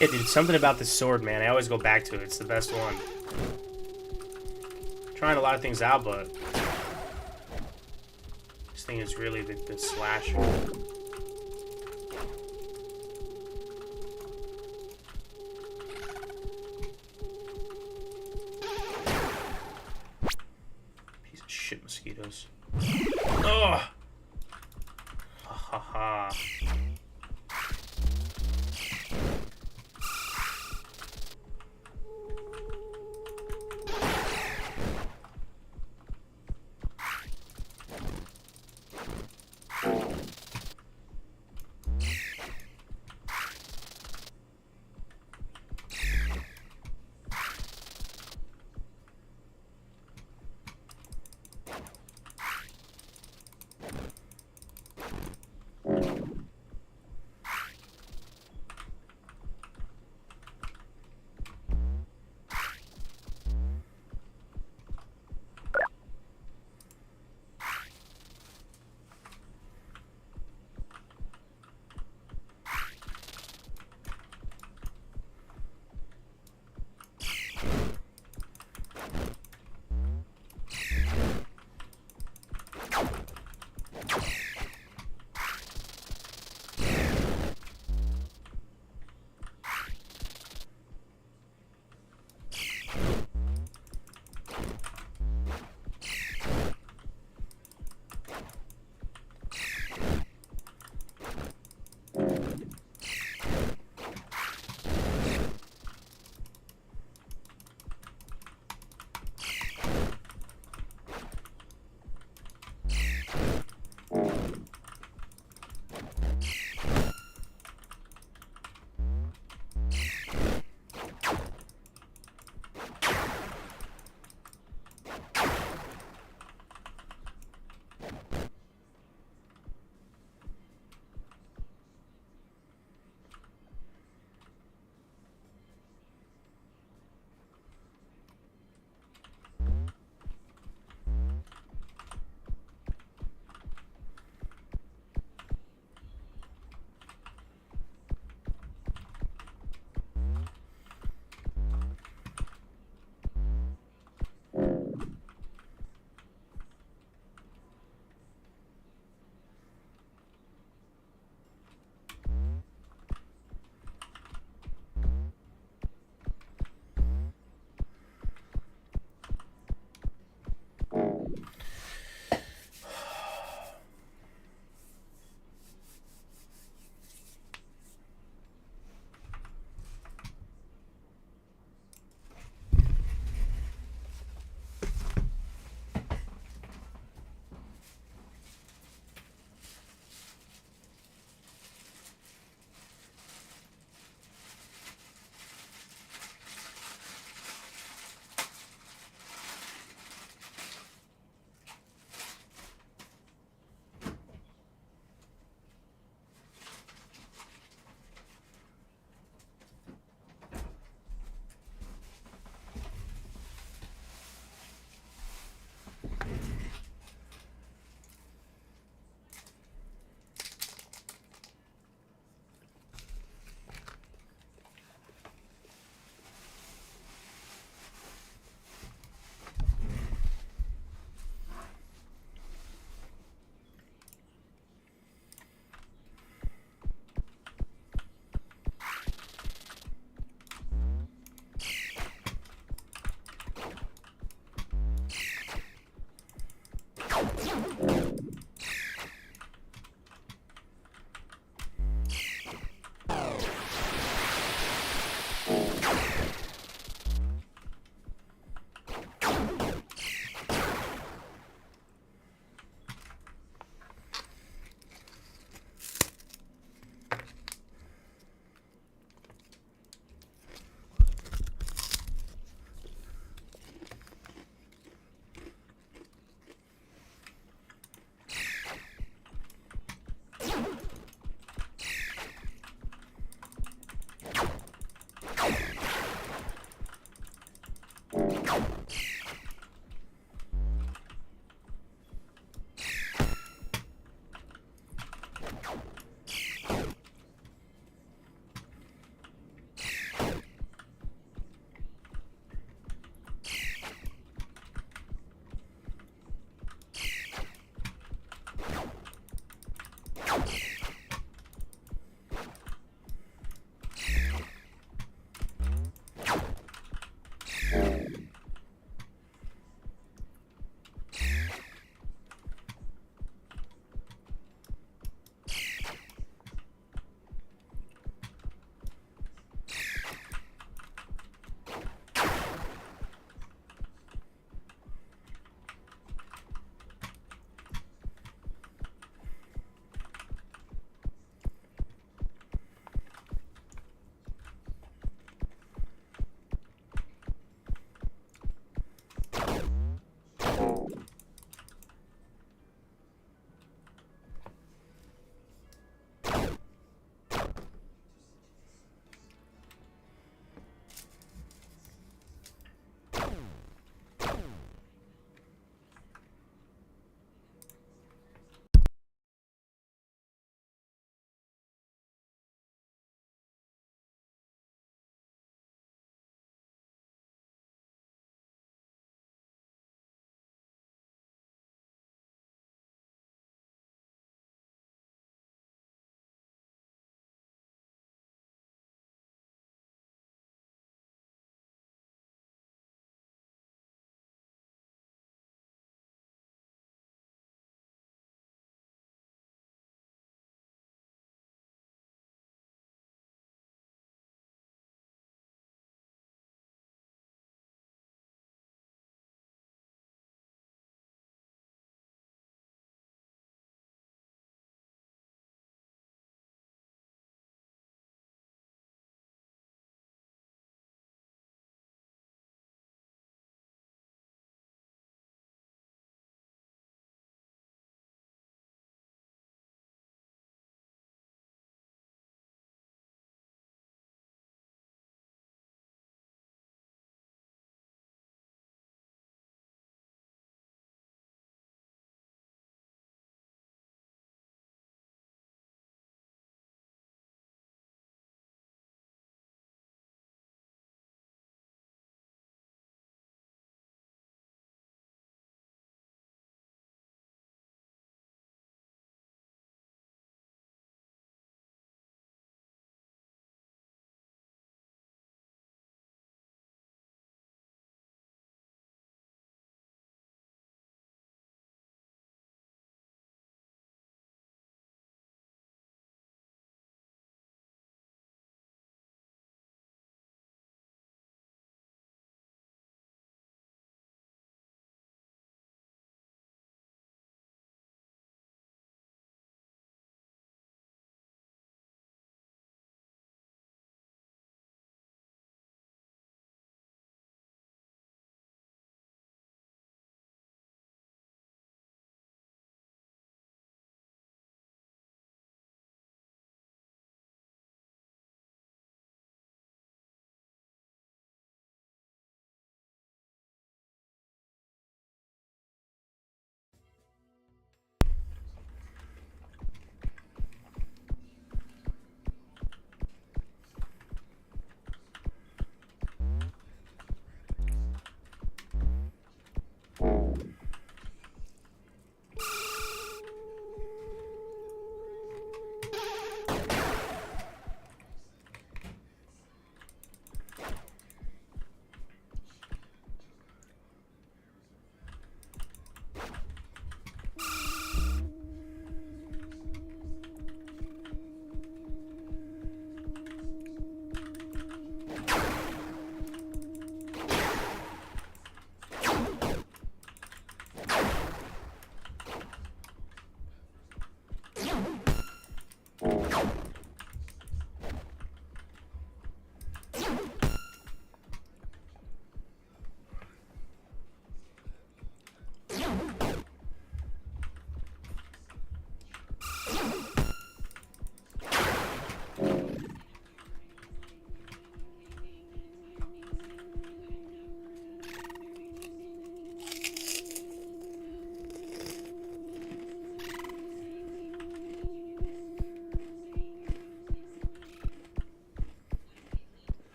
Yeah, dude, something about this sword, man. I always go back to it. It's the best one. Trying a lot of things out, but this thing is really the slasher. Piece of shit mosquitoes. Ugh! Ha ha ha.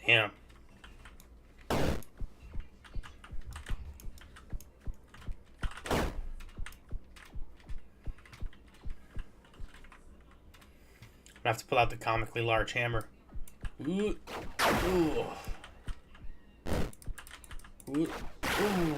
Damn. I have to pull out the comically large hammer. Ooh. Ooh. Ooh. Ooh.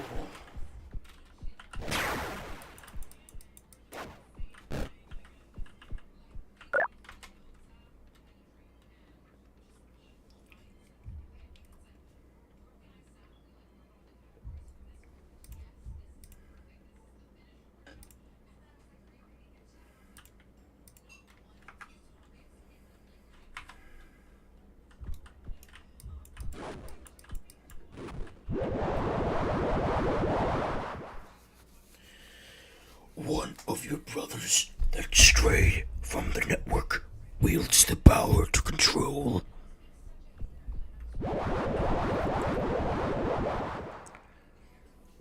One of your brothers that strayed from the network wields the power to control.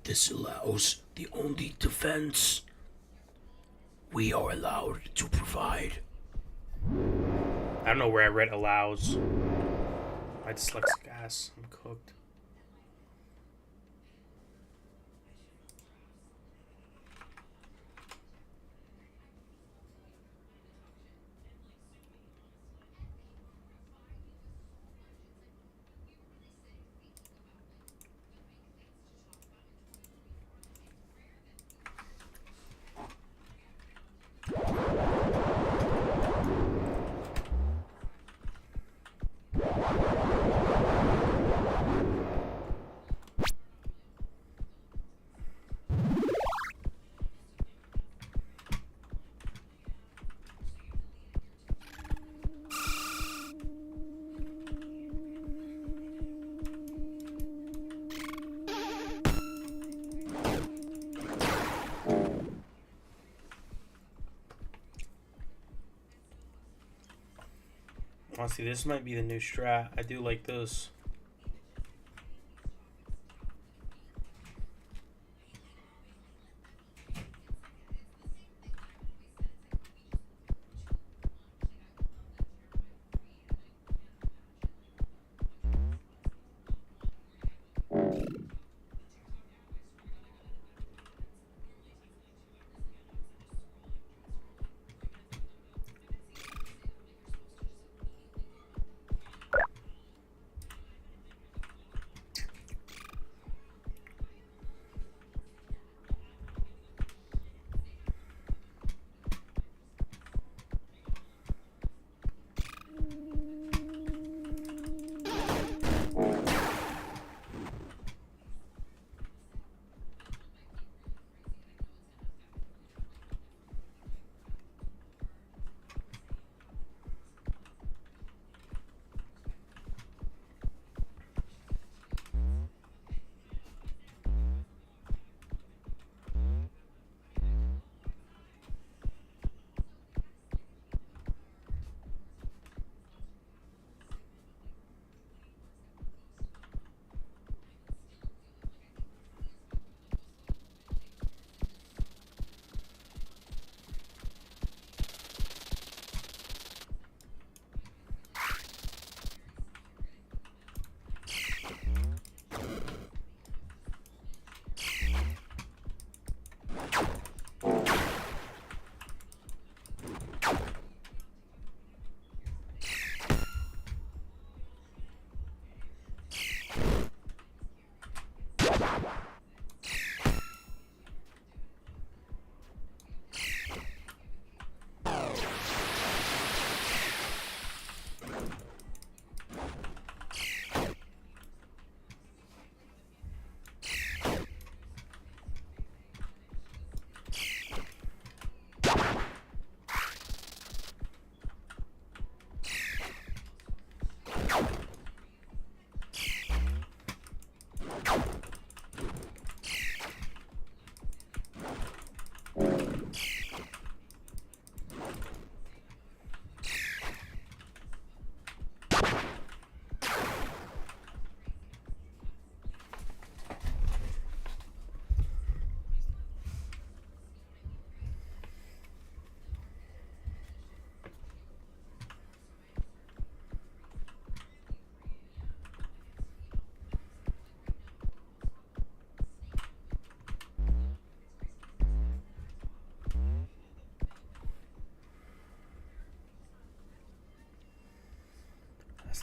This allows the only defense we are allowed to provide. I don't know where I read allows. My dyslexic ass. I'm cooked. Honestly, this might be the new strat. I do like this.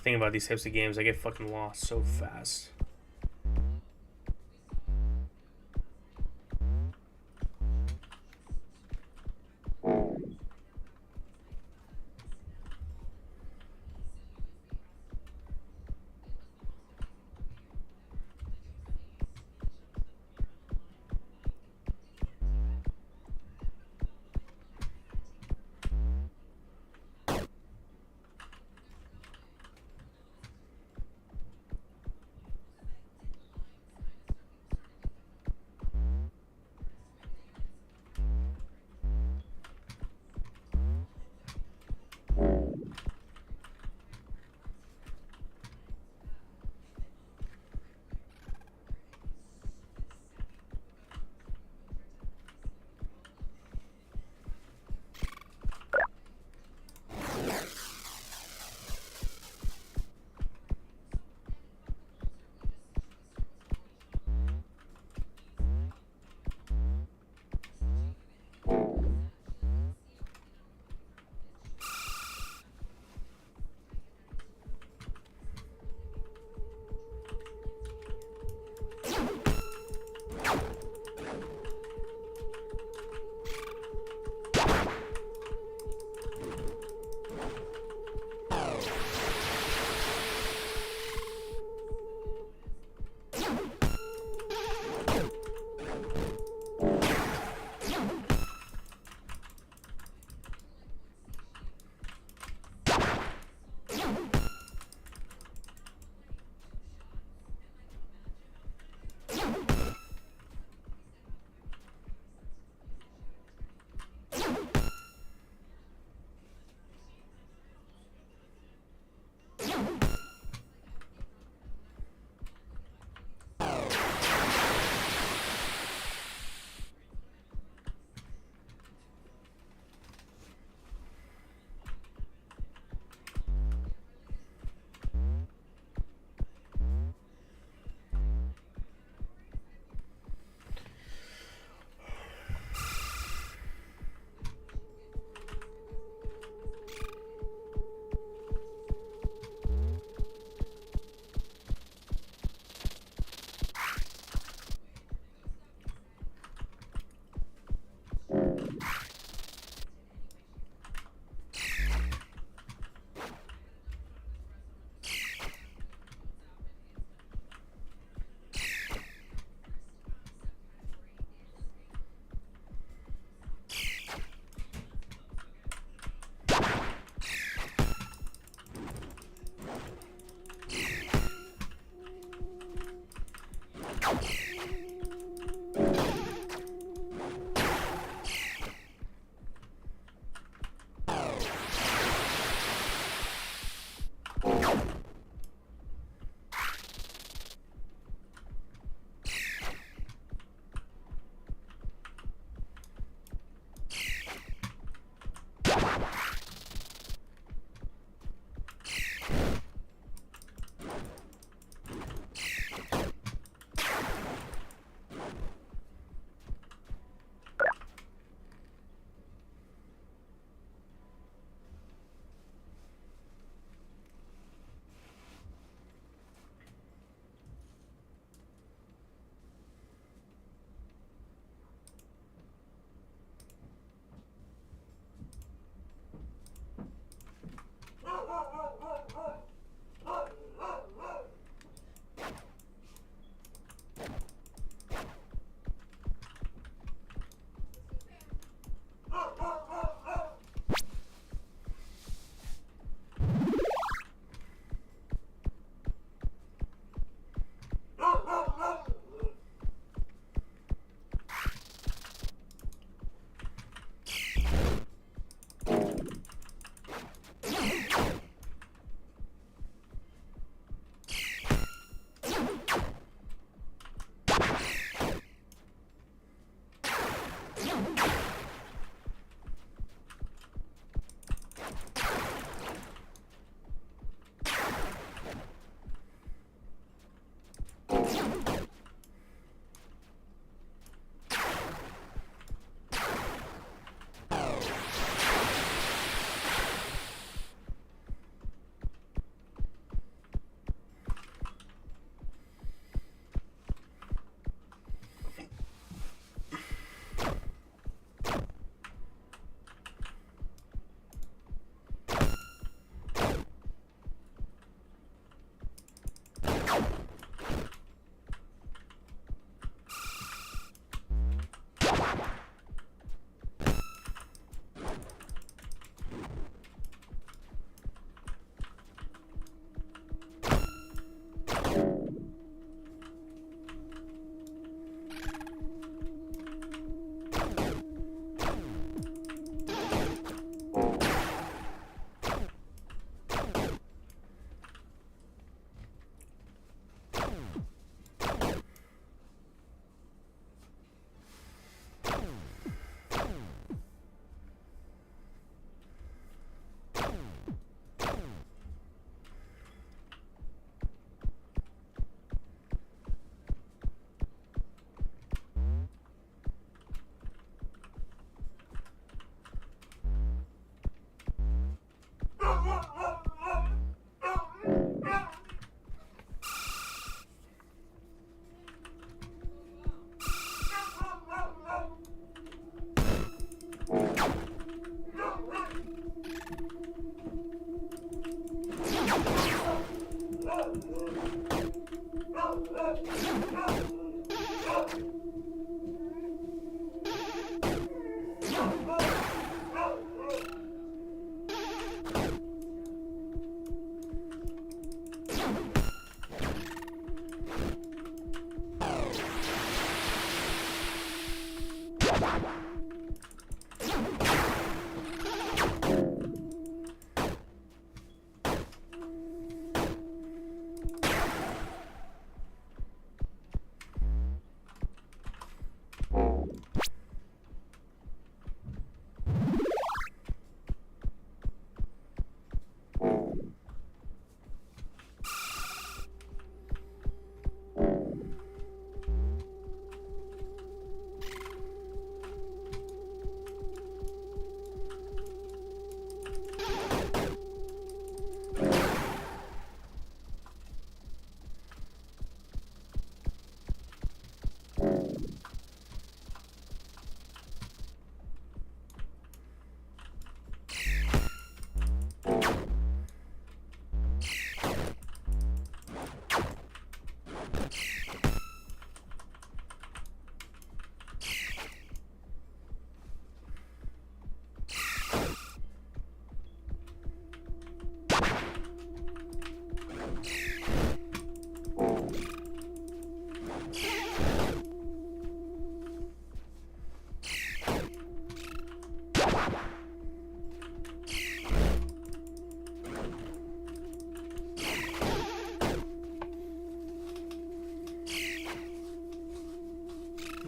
thing about these types of games. I get fucking lost so fast.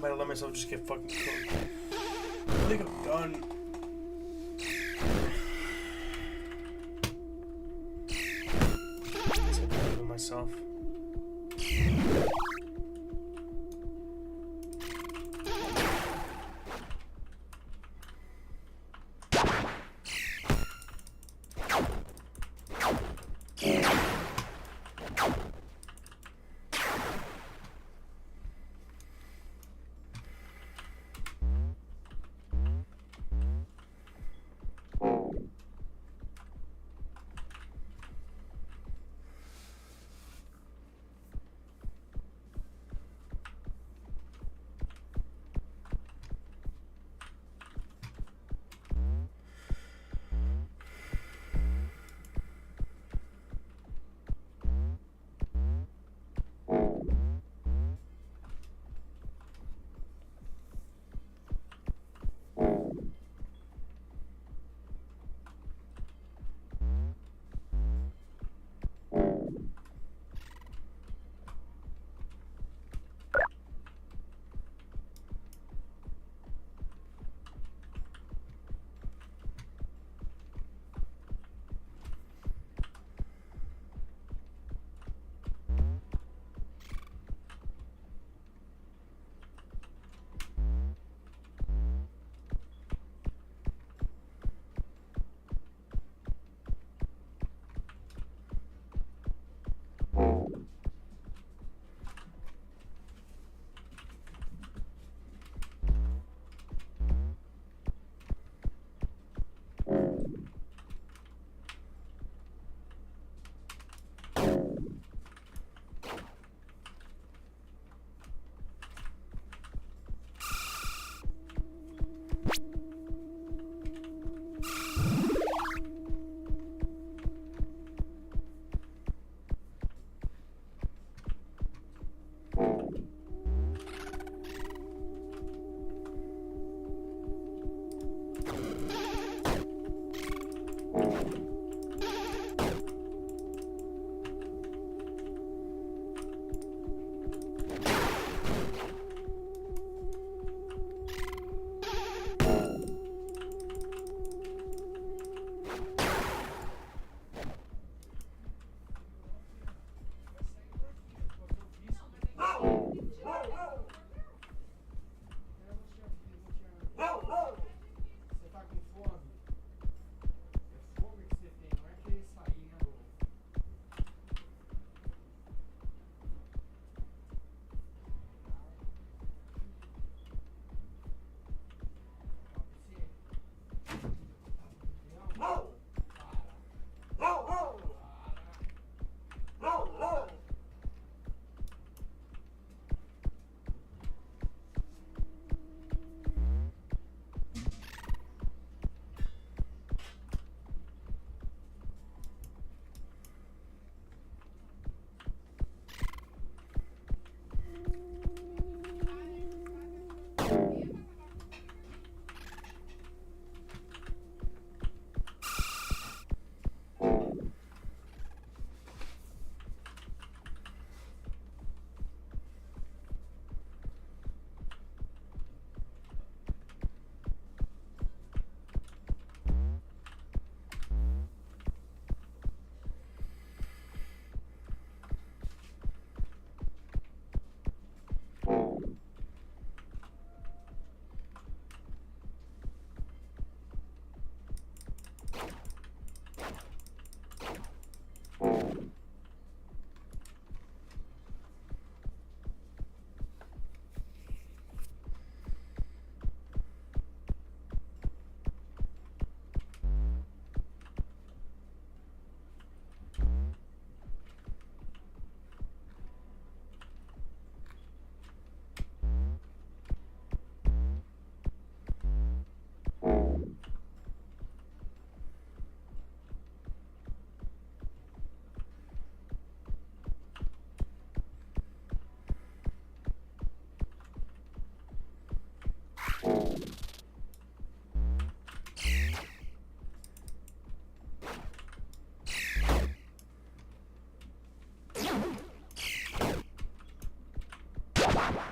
I might let myself just get fucking cooked. I think I'm done. I guess I believe in myself. Bye.